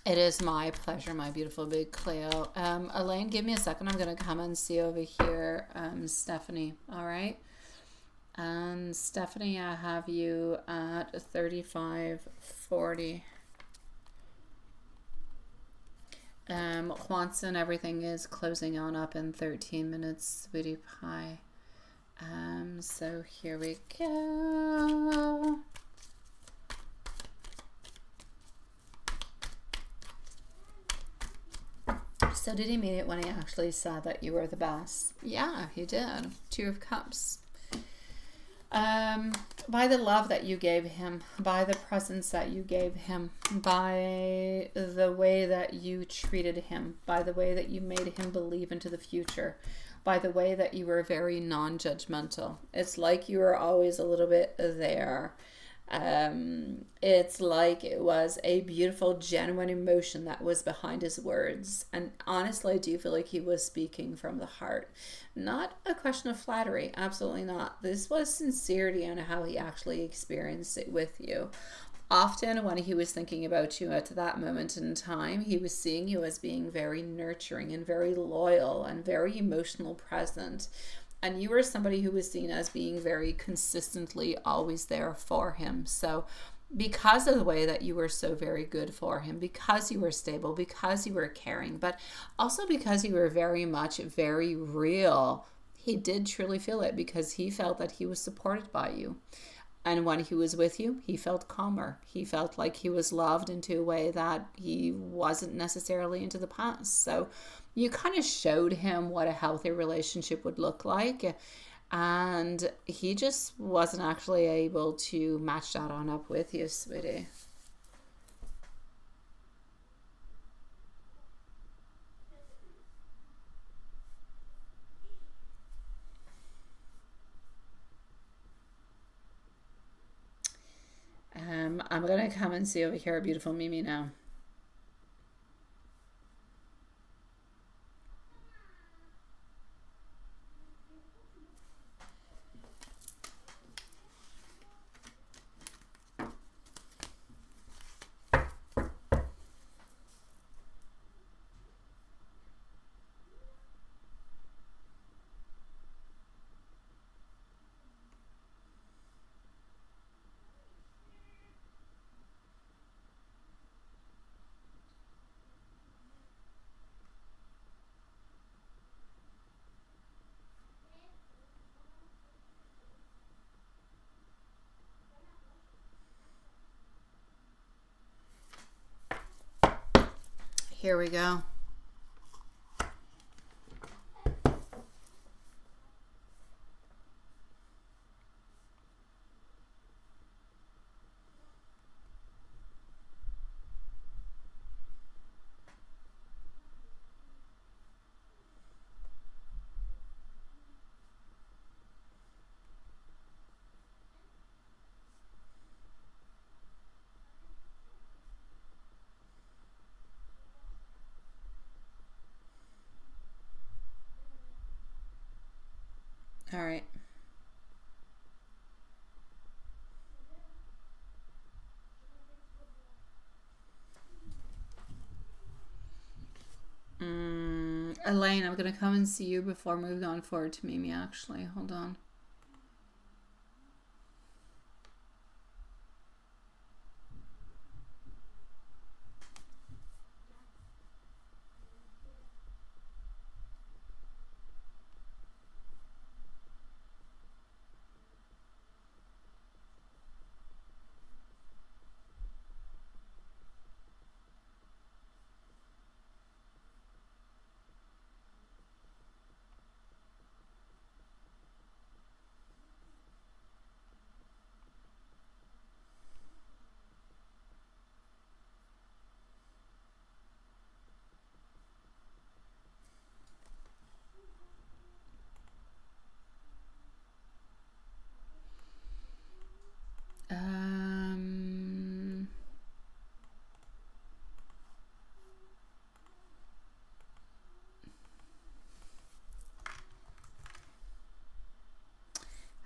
It is my pleasure, my beautiful big Cleo. Elaine, give me a second. I'm going to come and see over here Stephanie, all right? And Stephanie, I have you at 3540. Juanson, everything is closing on up in 13 minutes, sweetie pie. So here we go. So did he mean it when he actually said that you were the best? Yeah, he did. Two of Cups. By the love that you gave him, by the presence that you gave him, by the way that you treated him, by the way that you made him believe into the future, by the way that you were very non-judgmental. It's like you were always a little bit there. It's like it was a beautiful, genuine emotion that was behind his words. And honestly, I do feel like he was speaking from the heart. Not a question of flattery, absolutely not. This was sincerity on how he actually experienced it with you. Often, when he was thinking about you at that moment in time, he was seeing you as being very nurturing and very loyal and very emotional present. And you were somebody who was seen as being very consistently always there for him. So because of the way that you were so very good for him, because you were stable, because you were caring, but also because you were very much very real, he did truly feel it because he felt that he was supported by you. And when he was with you, he felt calmer. He felt like he was loved into a way that he wasn't necessarily into the past. So you kind of showed him what a healthy relationship would look like. And he just wasn't actually able to match that on up with you, sweetie. I'm going to come and see over here, beautiful Mimi, now. Here we go. All right. Elaine, I'm going to come and see you before moving on forward to Mimi, actually. Hold on.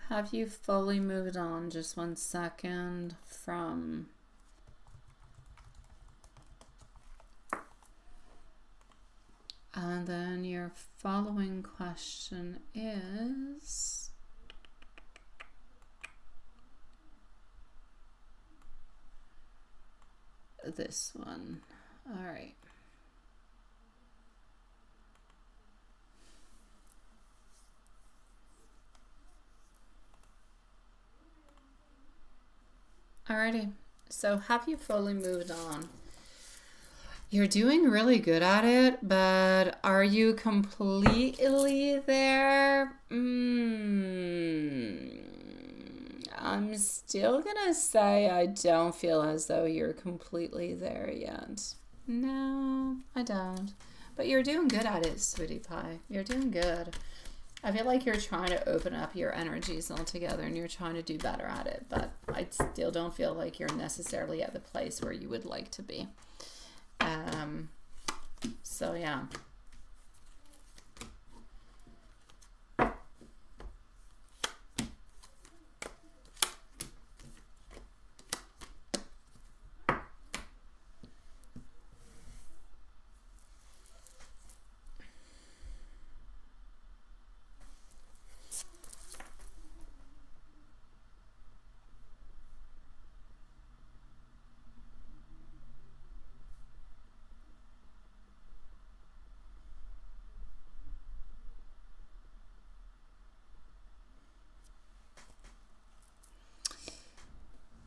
Have you fully moved on? Just 1 second from... And then your following question is... this one. All right. Alrighty. So have you fully moved on? You're doing really good at it, but are you completely there? I'm still gonna say I don't feel as though you're completely there yet. No, I don't. But you're doing good at it, sweetie pie. You're doing good. I feel like you're trying to open up your energies altogether and you're trying to do better at it, but I still don't feel like you're necessarily at the place where you would like to be. So yeah.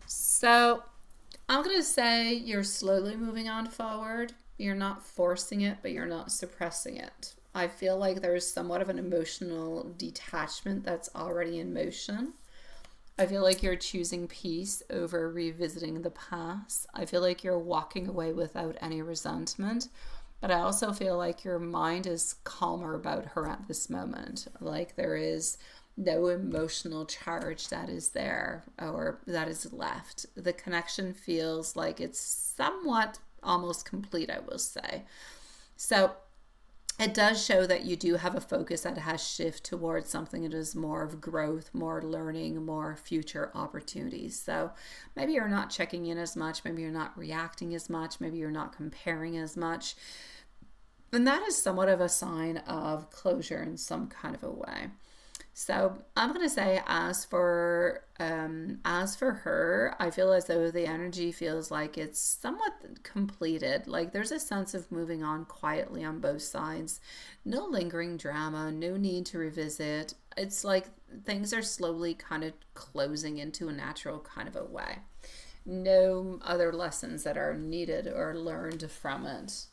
So I'm going to say you're slowly moving on forward. You're not forcing it, but you're not suppressing it. I feel like there's somewhat of an emotional detachment that's already in motion. I feel like you're choosing peace over revisiting the past. I feel like you're walking away without any resentment. But I also feel like your mind is calmer about her at this moment. Like there is no emotional charge that is there or that is left. The connection feels like it's somewhat almost complete, I will say. So it does show that you do have a focus that has shifted towards something that is more of growth, more learning, more future opportunities. So maybe you're not checking in as much, maybe you're not reacting as much, maybe you're not comparing as much. And that is somewhat of a sign of closure in some kind of a way. So I'm going to say as for her, I feel as though the energy feels like it's somewhat completed. Like there's a sense of moving on quietly on both sides. No lingering drama, no need to revisit. It's like things are slowly kind of closing into a natural kind of a way. No other lessons that are needed or learned from it.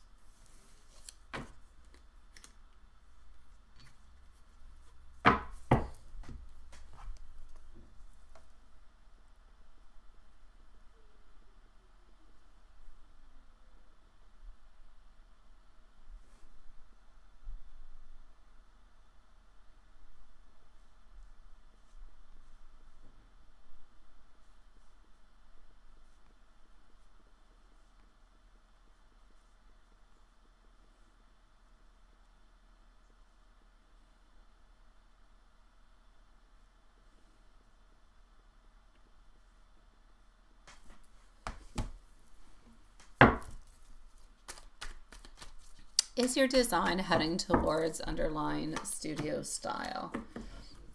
Is your design heading towards underline studio style?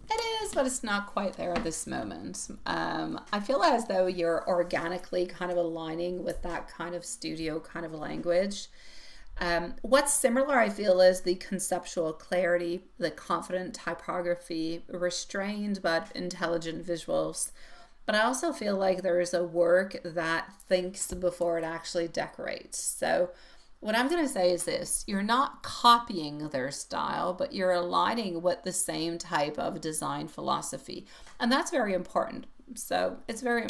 It is, but it's not quite there at this moment. I feel as though you're organically kind of aligning with that kind of studio kind of language. What's similar, I feel, is the conceptual clarity, the confident typography, restrained but intelligent visuals. But I also feel like there is a work that thinks before it actually decorates. So what I'm going to say is this: you're not copying their style, but you're aligning with the same type of design philosophy. And that's very important. So it's very,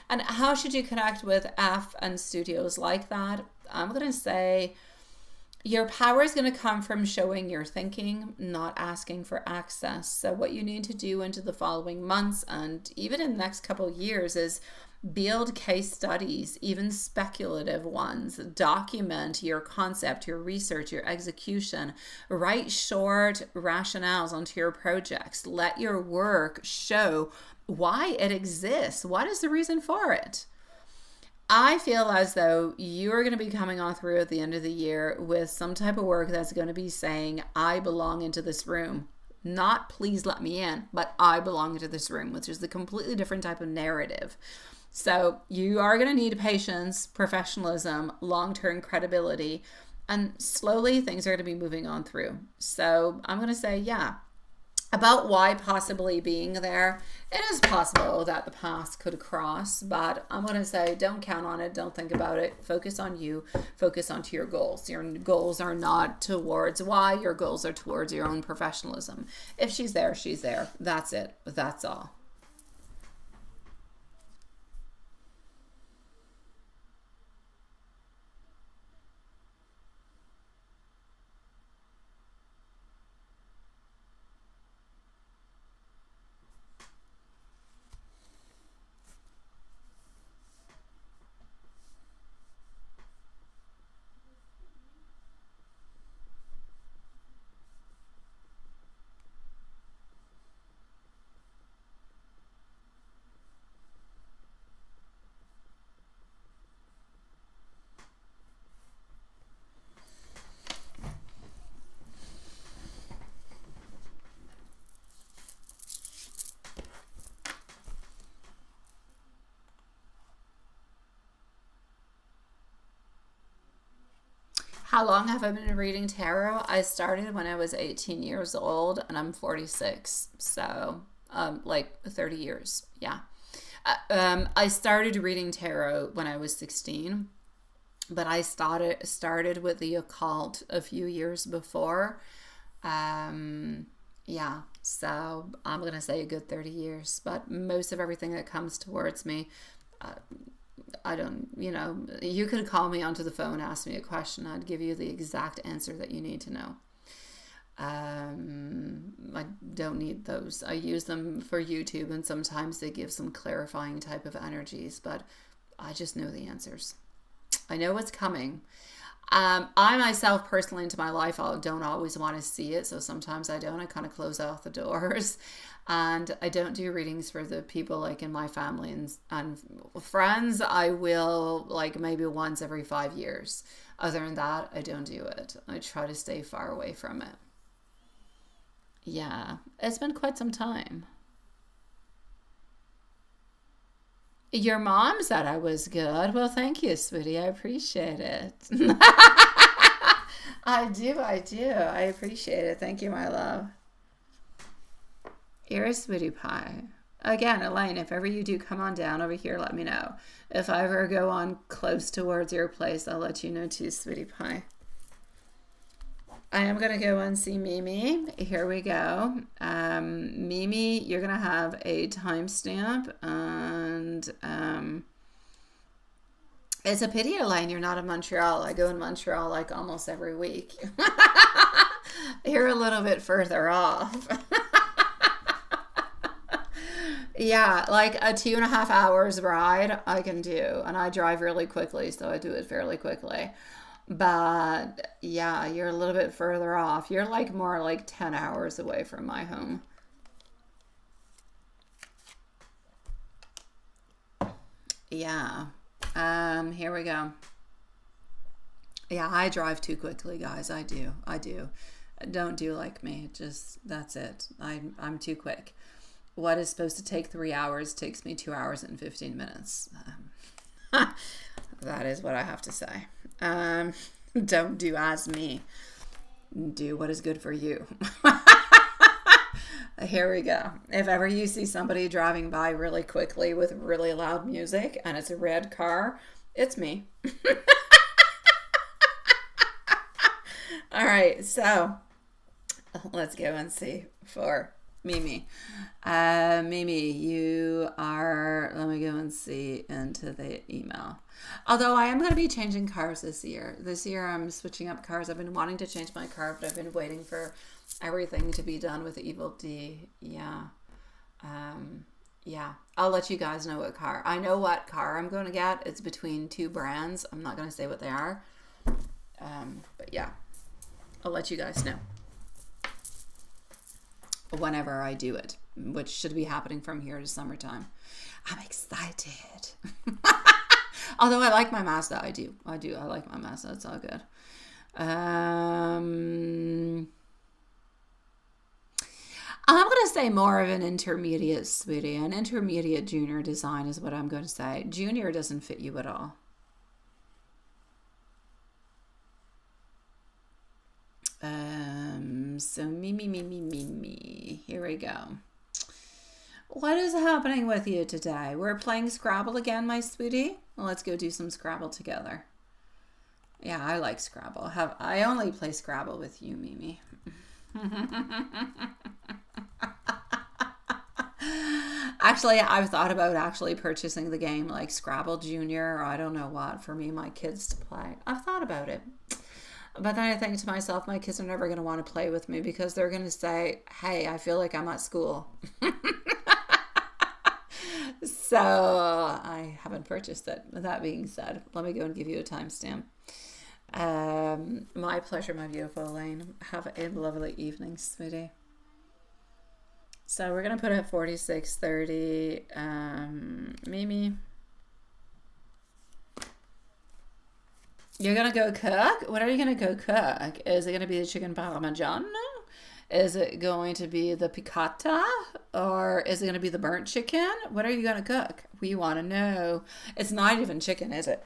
and how should you connect with F and studios like that? I'm going to say your power is going to come from showing your thinking, not asking for access. So what you need to do into the following months and even in the next couple of years is build case studies, even speculative ones. Document your concept, your research, your execution. Write short rationales onto your projects. Let your work show why it exists. What is the reason for it? I feel as though you're going to be coming on through at the end of the year with some type of work that's going to be saying, I belong into this room. Not please let me in, but I belong into this room, which is the completely different type of narrative. So you are going to need patience, professionalism, long-term credibility, and slowly things are going to be moving on through. So I'm going to say, yeah, About why possibly being there, it is possible that the paths could cross, but I'm going to say don't count on it, don't think about it, focus on you, focus onto your goals. Your goals are not towards why, your goals are towards your own professionalism. If she's there, she's there. That's it. That's all. How long have I been reading tarot? I started when I was 18 years old and I'm 46. So, like 30 years. Yeah. I started reading tarot when I was 16, but I started with the occult a few years before. Yeah. So, I'm going to say a good 30 years, but most of everything that comes towards me, uh, I don't, you could call me onto the phone, ask me a question. I'd give you the exact answer that you need to know. I don't need those. I use them for YouTube, and sometimes they give some clarifying type of energies, but I just know the answers. I know what's coming. I myself personally into my life, I don't always want to see it. So sometimes I don't. I kind of close off the doors. And I don't do readings for the people like in my family and friends. I will like maybe once every 5 years. Other than that, I don't do it. I try to stay far away from it. Yeah, it's been quite some time. Your mom said I was good. Well, thank you, sweetie. I appreciate it. I do, I do. I appreciate it. Thank you, my love. You're a sweetie pie. Again, Elaine, if ever you do come on down over here, let me know. If I ever go on close towards your place, I'll let you know too, sweetie pie. I am going to go and see Mimi. Here we go. Mimi, you're going to have a timestamp, and it's a pity, Elaine, you're not in Montreal. I go in Montreal like almost every week. You're a little bit further off. Yeah, like a 2.5 hours ride I can do, and I drive really quickly, so I do it fairly quickly. But yeah, you're a little bit further off. You're like more like 10 hours away from my home. Yeah. Here we go. Yeah, I drive too quickly, guys. I do. I do. Don't do like me. Just that's it. I'm too quick. What is supposed to take 3 hours takes me 2 hours and 15 minutes. That is what I have to say. Don't do as me. Do what is good for you. Here we go. If ever you see somebody driving by really quickly with really loud music and it's a red car, it's me. All right, so let's go and see for Mimi. Mimi, you are, let me go and see into the email. Although I am going to be changing cars this year. This year I'm switching up cars. I've been wanting to change my car, but I've been waiting for everything to be done with Evil D. Yeah. Yeah. I'll let you guys know what car. I know what car I'm going to get. It's between two brands. I'm not going to say what they are. But yeah, I'll let you guys know whenever I do it, which should be happening from here to summertime. I'm excited. Although I like my Mazda. I do. I like my Mazda. It's all good. I'm going to say more of an intermediate, sweetie. An intermediate junior design is what I'm going to say. Junior doesn't fit you at all. So me. Here we go. What is happening with you today? We're playing Scrabble again, my sweetie. Well, let's go do some Scrabble together. Yeah, I like Scrabble. I only play Scrabble with you, Mimi. Actually, I've thought about actually purchasing the game like Scrabble Junior or I don't know what for me and my kids to play. I've thought about it. But then I think to myself, my kids are never going to want to play with me because they're going to say, hey, I feel like I'm at school. So I haven't purchased it. With that being said, let me go and give you a timestamp. My pleasure, my beautiful Elaine. Have a lovely evening, sweetie. So we're going to put it at 46:30. Mimi. You're going to go cook? What are you going to go cook? Is it going to be the chicken parmigiano? Is it going to be the piccata? Or is it going to be the burnt chicken? What are you going to cook? We want to know. It's not even chicken, is it?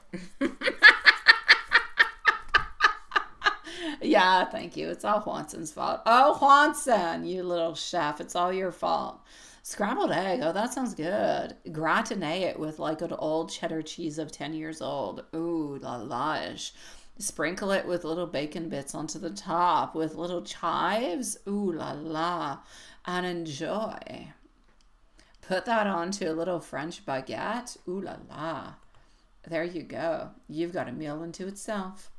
Yeah, thank you. It's all Juanson's fault. Oh, Juanson, you little chef. It's all your fault. Scrambled egg. Oh, that sounds good. Gratinate it with like an old cheddar cheese of 10 years old. Ooh, la lage. Sprinkle it with little bacon bits onto the top with little chives. Ooh la la. And enjoy. Put that onto a little French baguette. Ooh la la. There you go. You've got a meal unto itself.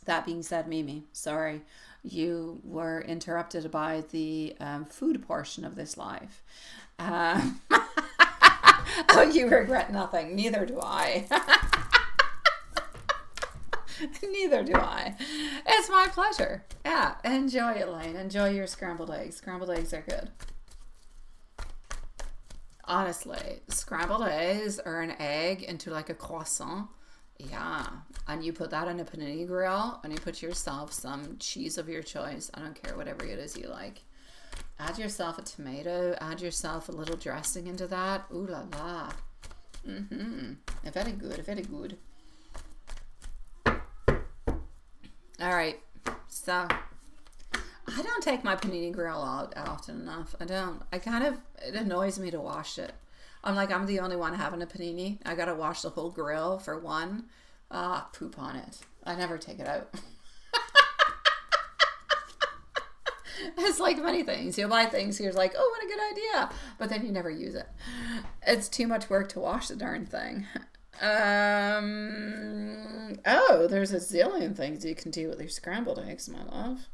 That being said, Mimi, sorry, you were interrupted by the food portion of this live. Oh, you regret nothing. Neither do I. Neither do I. It's my pleasure. Yeah, enjoy it, Lane. Enjoy your scrambled eggs. Scrambled eggs are good. Honestly, scrambled eggs or an egg into like a croissant. Yeah, and you put that in a panini grill and you put yourself some cheese of your choice. I don't care, whatever it is you like. Add yourself a tomato, add yourself a little dressing into that. Ooh la la. Very good, very good. All right, so I don't take my panini grill out often enough. I don't. It annoys me to wash it. I'm the only one having a panini. I gotta wash the whole grill for one. Poop on it. I never take it out. It's like many things. You buy things, you're like, oh, what a good idea. But then you never use it. It's too much work to wash the darn thing. Oh, there's a zillion things you can do with your scrambled eggs, my love.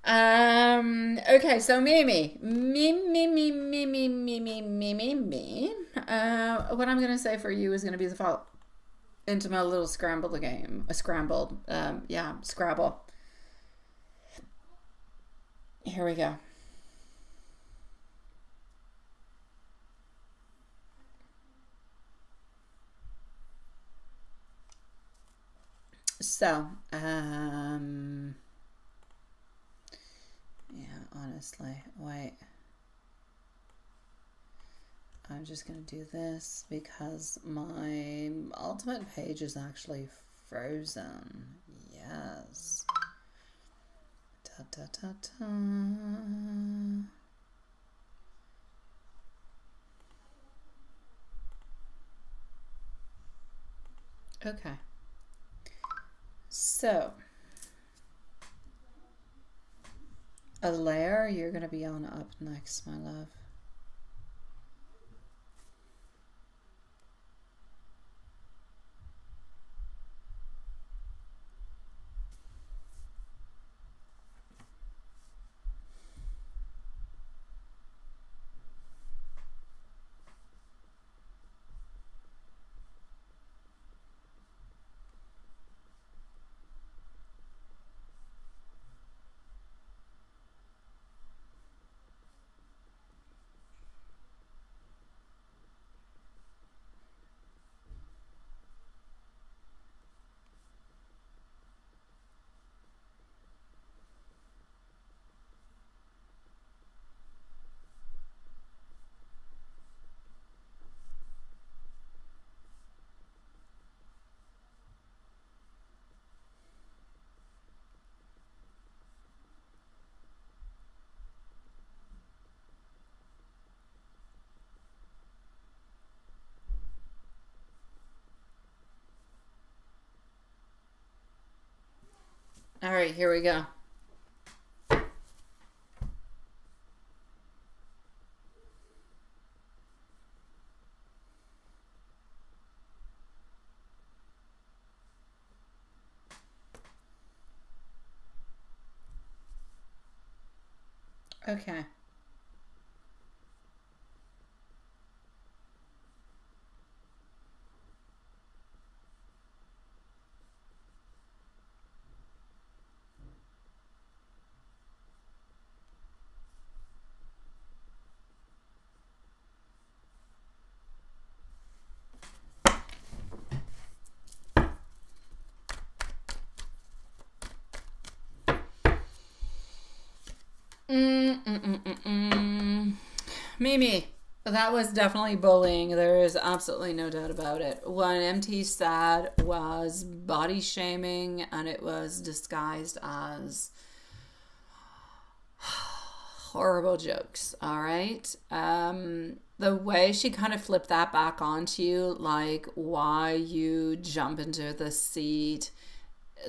Okay, so Mimi. What I'm gonna say for you is gonna be the fault into my little scramble game. Scramble. Scrabble. Here we go. So, honestly, wait. I'm just going to do this because my ultimate page is actually frozen. Yes. Ta ta ta ta. Okay. So, a layer you're going to be on up next, my love. All right, here we go. Okay. Mimi, that was definitely bullying. There is absolutely no doubt about it. What MT said was body shaming, and it was disguised as horrible jokes. All right. The way she kind of flipped that back onto you, like why you jump into the seat,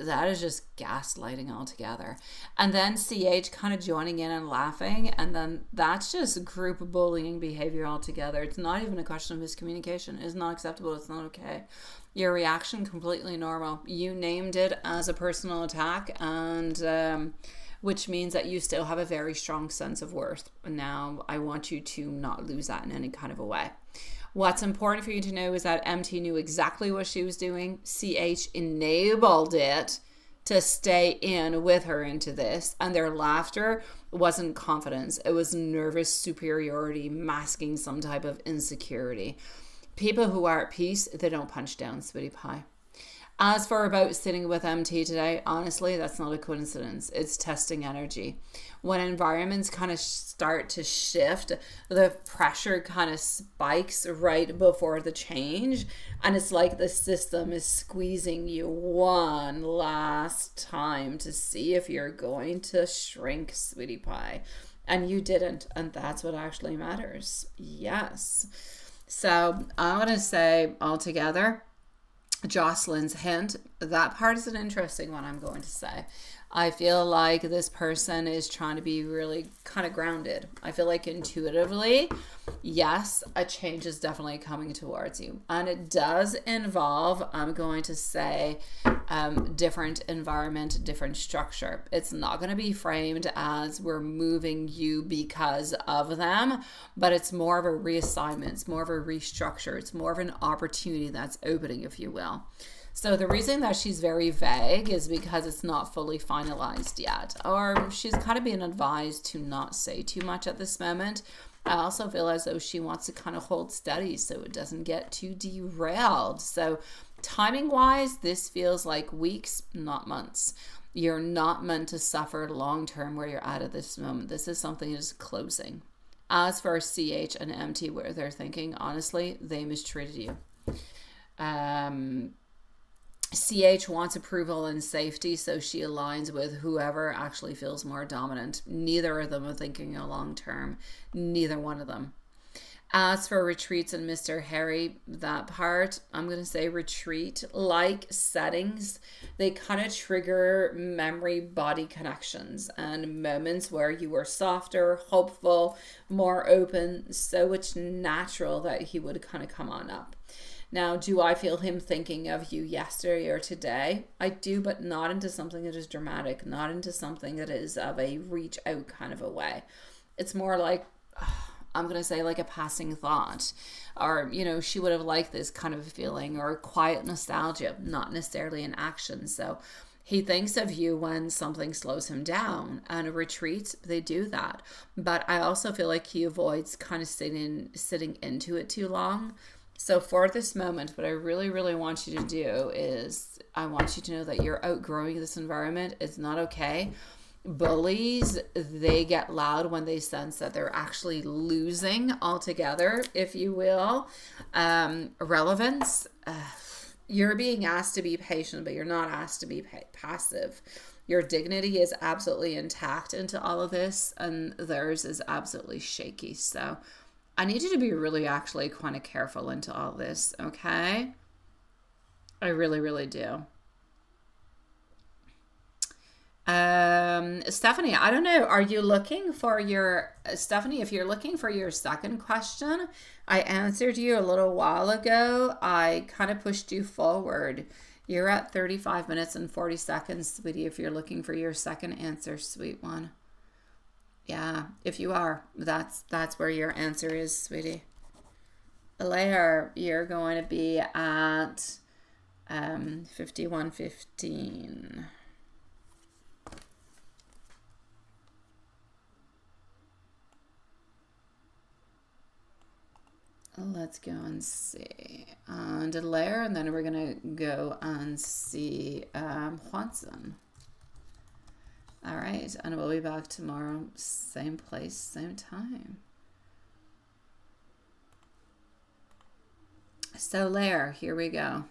that is just gaslighting altogether. And then CH kind of joining in and laughing, and then that's just group bullying behavior altogether. It's not even a question of miscommunication. It's not acceptable. It's not okay. Your reaction completely normal. You named it as a personal attack, and which means that you still have a very strong sense of worth. Now, I want you to not lose that in any kind of a way. What's important for you to know is that MT knew exactly what she was doing. CH enabled it to stay in with her into this. And their laughter wasn't confidence, it was nervous superiority masking some type of insecurity. People who are at peace, they don't punch down, sweetie pie. As for about sitting with MT today, honestly, that's not a coincidence. It's testing energy. When environments kind of start to shift, the pressure kind of spikes right before the change. And it's like the system is squeezing you one last time to see if you're going to shrink, sweetie pie. And you didn't. And that's what actually matters. Yes. So I want to say altogether, Jocelyn's hint, that part is an interesting one, I'm going to say. I feel like this person is trying to be really kind of grounded. I feel like intuitively, yes, a change is definitely coming towards you. And it does involve, I'm going to say, different environment, different structure. It's not going to be framed as we're moving you because of them, but it's more of a reassignment, it's more of a restructure, it's more of an opportunity that's opening, if you will. So the reason that she's very vague is because it's not fully finalized yet, or she's kind of being advised to not say too much at this moment. I also feel as though she wants to kind of hold steady so it doesn't get too derailed. So timing wise, this feels like weeks, not months. You're not meant to suffer long term where you're at this moment. This is something that is closing. As for CH and MT, where they're thinking, honestly, they mistreated you. CH wants approval and safety, so she aligns with whoever actually feels more dominant. Neither of them are thinking a long term. Neither one of them. As for retreats and Mr. Harry, that part, I'm going to say retreat like settings. They kind of trigger memory body connections and moments where you were softer, hopeful, more open. So it's natural that he would kind of come on up. Now, do I feel him thinking of you yesterday or today? I do, but not into something that is dramatic, not into something that is of a reach out kind of a way. It's more like, I'm going to say like a passing thought, or, you know, she would have liked this kind of feeling, or quiet nostalgia, not necessarily an action. So he thinks of you when something slows him down, and retreats, they do that. But I also feel like he avoids kind of sitting into it too long. So for this moment, what I really, really want you to do is I want you to know that you're outgrowing this environment. It's not okay. Bullies, they get loud when they sense that they're actually losing altogether, if you will. Relevance, you're being asked to be patient, but you're not asked to be passive. Your dignity is absolutely intact into all of this, and theirs is absolutely shaky. So I need you to be really actually kind of careful into all this, okay? I really, really do. Stephanie, I don't know. Are you looking for your Stephanie? If you're looking for your second question, I answered you a little while ago. I kind of pushed you forward. You're at 35 minutes and 40 seconds, sweetie. If you're looking for your second answer, sweet one. Yeah, if you are, that's where your answer is, sweetie. Later, you're going to be at 51:15. Let's go and see. And a layer, and then we're going to go and see Juanson. All right, and we'll be back tomorrow, same place, same time. So layer, here we go.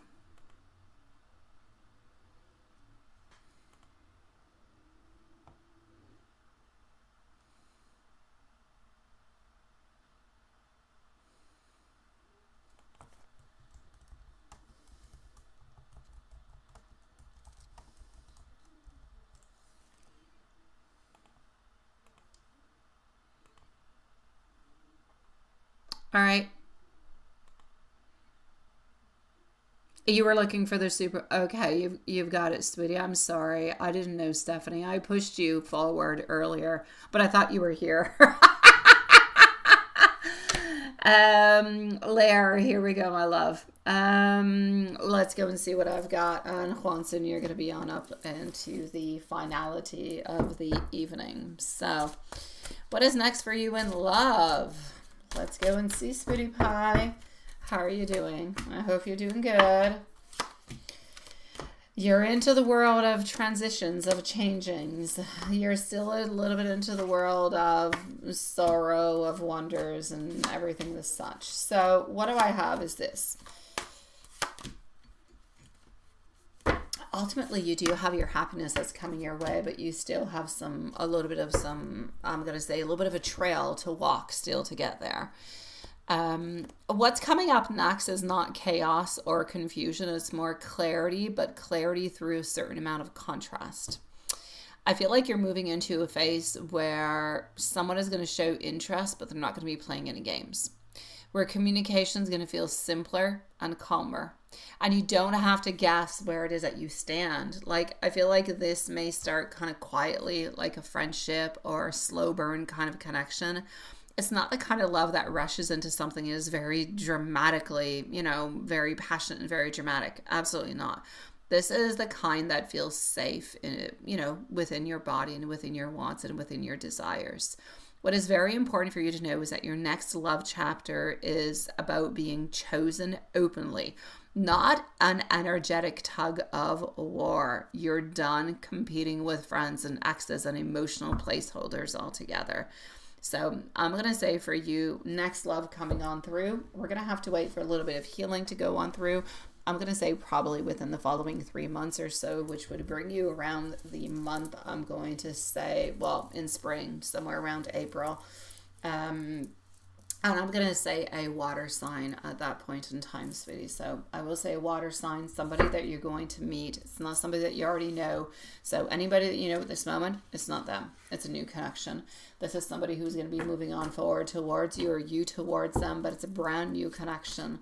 All right. You were looking for the super. Okay, you've got it, sweetie. I'm sorry. I didn't know, Stephanie. I pushed you forward earlier, but I thought you were here. Lair, here we go, my love. Let's go and see what I've got. And Juanson, you're going to be on up into the finality of the evening. So, what is next for you in love? Let's go and see, sweetie pie. How are you doing? I hope you're doing good. You're into the world of transitions, of changings. You're still a little bit into the world of sorrow, of wonders, and everything as such. So what do I have is this. Ultimately, you do have your happiness that's coming your way, but you still have a little bit of I'm going to say a little bit of a trail to walk still to get there. What's coming up next is not chaos or confusion. It's more clarity, but clarity through a certain amount of contrast. I feel like you're moving into a phase where someone is going to show interest, but they're not going to be playing any games. Where communication is going to feel simpler and calmer. And you don't have to guess where it is that you stand. Like, I feel like this may start kind of quietly, like a friendship or a slow burn kind of connection. It's not the kind of love that rushes into something and is very dramatically, very passionate and very dramatic. Absolutely not. This is the kind that feels safe, within your body and within your wants and within your desires. What is very important for you to know is that your next love chapter is about being chosen openly, not an energetic tug of war. You're done competing with friends and exes and emotional placeholders altogether. So I'm going to say for you, next love coming on through, we're going to have to wait for a little bit of healing to go on through. I'm going to say probably within the following 3 months or so, which would bring you around the month, I'm going to say, well, in spring, somewhere around April. And I'm going to say a water sign at that point in time, sweetie. So I will say a water sign, somebody that you're going to meet. It's not somebody that you already know. So anybody that you know at this moment, it's not them. It's a new connection. This is somebody who's going to be moving on forward towards you or you towards them, but it's a brand new connection.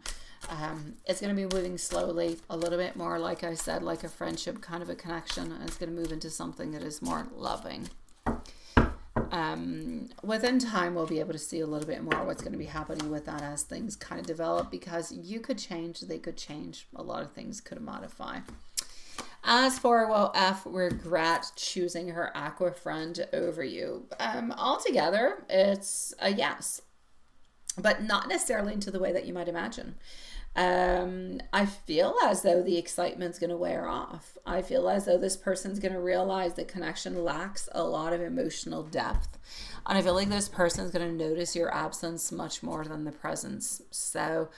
It's going to be moving slowly, a little bit more, like I said, like a friendship kind of a connection. And it's going to move into something that is more loving. Within time, we'll be able to see a little bit more what's going to be happening with that as things kind of develop, because you could change, they could change, a lot of things could modify. As for, well, F, regret choosing her aqua friend over you. Altogether, it's a yes, but not necessarily into the way that you might imagine. I feel as though the excitement's going to wear off. I feel as though this person's going to realize the connection lacks a lot of emotional depth. And I feel like this person's going to notice your absence much more than the presence. So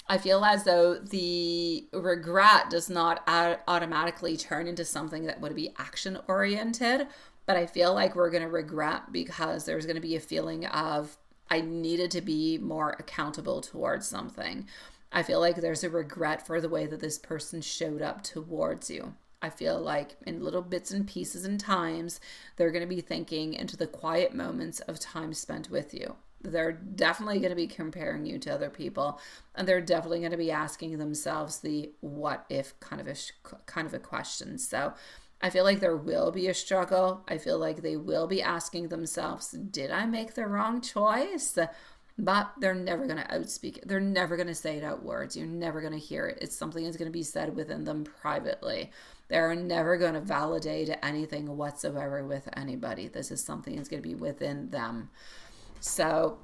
I feel as though the regret does not automatically turn into something that would be action oriented. But I feel like we're going to regret because there's going to be a feeling of, I needed to be more accountable towards something. I feel like there's a regret for the way that this person showed up towards you. I feel like in little bits and pieces and times, they're going to be thinking into the quiet moments of time spent with you. They're definitely going to be comparing you to other people, and they're definitely going to be asking themselves the what if kind of a question. So I feel like there will be a struggle. I feel like they will be asking themselves, did I make the wrong choice? But they're never going to outspeak it. They're never going to say it out words. You're never going to hear it. It's something that's going to be said within them privately. They're never going to validate anything whatsoever with anybody. This is something that's going to be within them. So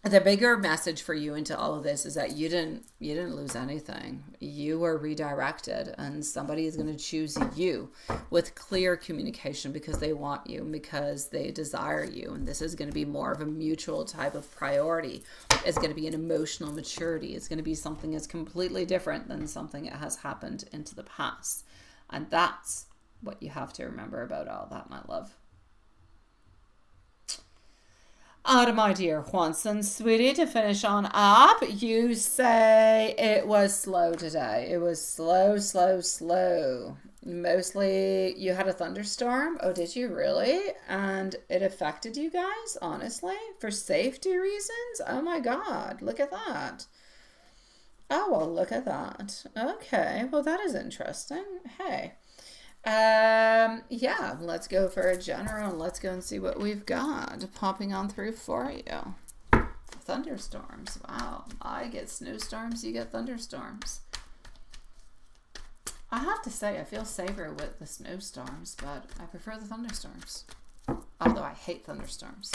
the bigger message for you into all of this is that you didn't lose anything. You were redirected, and somebody is going to choose you with clear communication because they want you, because they desire you. And this is going to be more of a mutual type of priority. It's going to be an emotional maturity. It's going to be something that's completely different than something that has happened into the past. And that's what you have to remember about all that, my love. My dear Juanson, sweetie, to finish on up, you say it was slow today. It was slow, slow, slow. Mostly you had a thunderstorm. Oh, did you really? And it affected you guys, honestly, for safety reasons? Oh my God, look at that. Oh, well, look at that. Okay, well, that is interesting. Hey. Yeah, let's go for a general and let's go and see what we've got popping on through for you. Thunderstorms. Wow. I get snowstorms, you get thunderstorms. I have to say, I feel safer with the snowstorms, but I prefer the thunderstorms. Although I hate thunderstorms.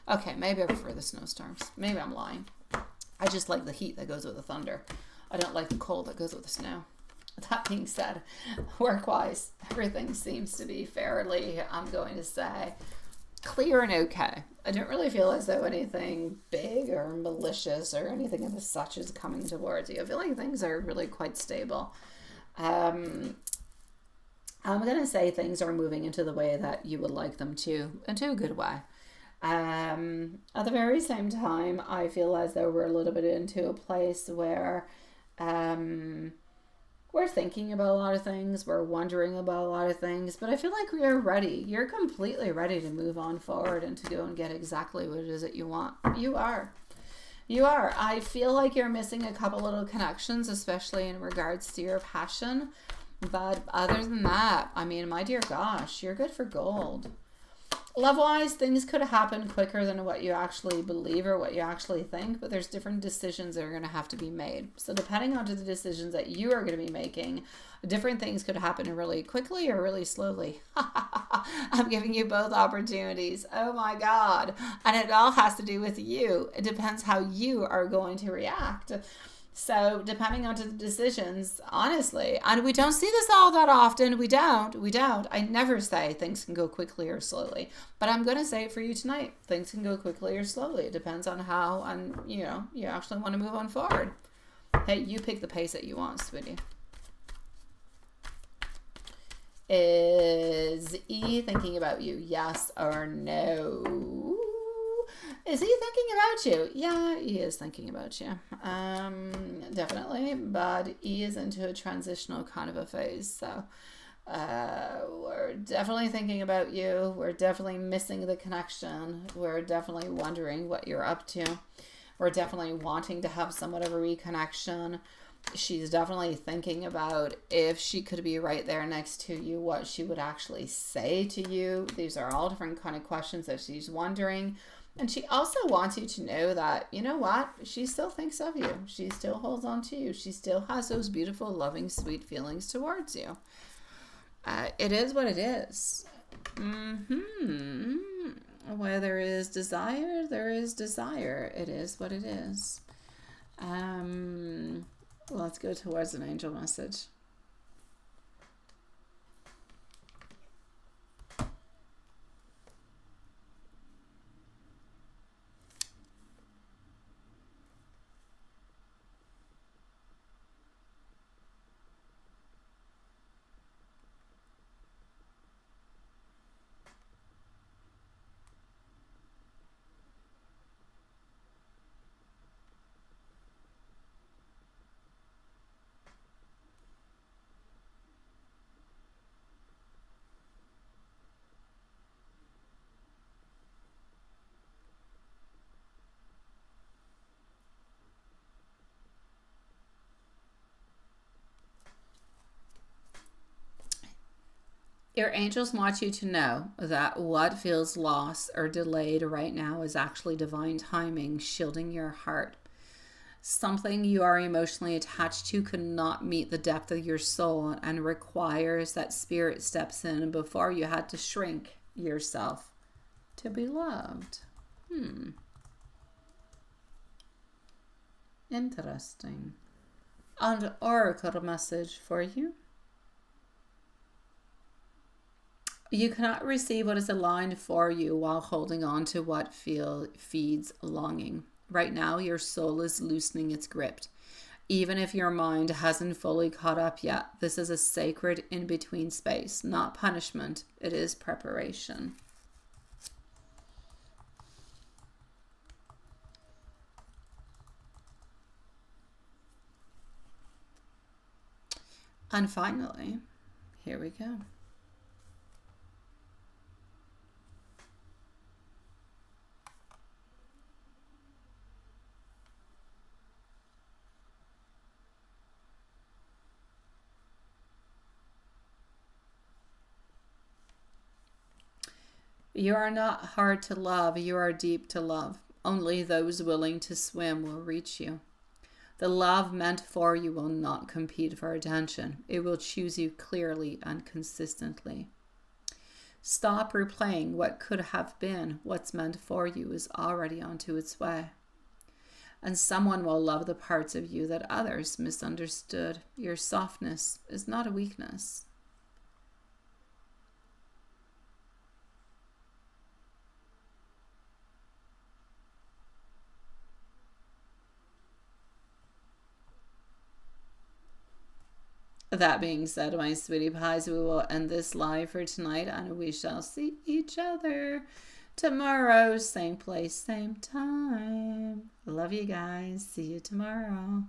Okay, maybe I prefer the snowstorms. Maybe I'm lying. I just like the heat that goes with the thunder. I don't like the cold that goes with the snow. That being said, work-wise, everything seems to be fairly, I'm going to say, clear and okay. I don't really feel as though anything big or malicious or anything of the such is coming towards you. I feel like things are really quite stable. I'm going to say things are moving into the way that you would like them to, into a good way. At the very same time, I feel as though we're a little bit into a place where we're thinking about a lot of things, we're wondering about a lot of things, but I feel like we are ready. You're completely ready to move on forward and to go and get exactly what it is that you want. You are. You are. I feel like you're missing a couple little connections, especially in regards to your passion. But other than that, I mean, my dear gosh, you're good for gold. Love-wise, things could have happened quicker than what you actually believe or what you actually think, but there's different decisions that are going to have to be made. So depending on the decisions that you are going to be making, different things could happen really quickly or really slowly. I'm giving you both opportunities. Oh my God. And it all has to do with you. It depends how you are going to react. So depending on the decisions, honestly, and we don't see this all that often. We don't. I never say things can go quickly or slowly, but I'm going to say it for you tonight. Things can go quickly or slowly. It depends on how, and you actually want to move on forward. Hey, you pick the pace that you want, sweetie. Is E thinking about you? Yes or no? Is he thinking about you? Yeah, he is thinking about you. Definitely. But he is into a transitional kind of a phase. So we're definitely thinking about you. We're definitely missing the connection. We're definitely wondering what you're up to. We're definitely wanting to have somewhat of a reconnection. She's definitely thinking about if she could be right there next to you, what she would actually say to you. These are all different kind of questions that she's wondering. And she also wants you to know that, you know what? She still thinks of you. She still holds on to you. She still has those beautiful, loving, sweet feelings towards you. It is what it is. Where there is desire, there is desire. It is what it is. Let's go towards an angel message. Your angels want you to know that what feels lost or delayed right now is actually divine timing, shielding your heart. Something you are emotionally attached to cannot meet the depth of your soul and requires that spirit steps in before you had to shrink yourself to be loved. Interesting. And oracle message for you. You cannot receive what is aligned for you while holding on to what feeds longing. Right now, your soul is loosening its grip. Even if your mind hasn't fully caught up yet, this is a sacred in-between space, not punishment. It is preparation. And finally, here we go. You are not hard to love, you are deep to love. Only those willing to swim will reach you. The love meant for you will not compete for attention. It will choose you clearly and consistently. Stop replaying what could have been. What's meant for you is already onto its way. And someone will love the parts of you that others misunderstood. Your softness is not a weakness. That being said, my sweetie pies, we will end this live for tonight, and we shall see each other tomorrow, same place, same time. Love you guys. See you tomorrow.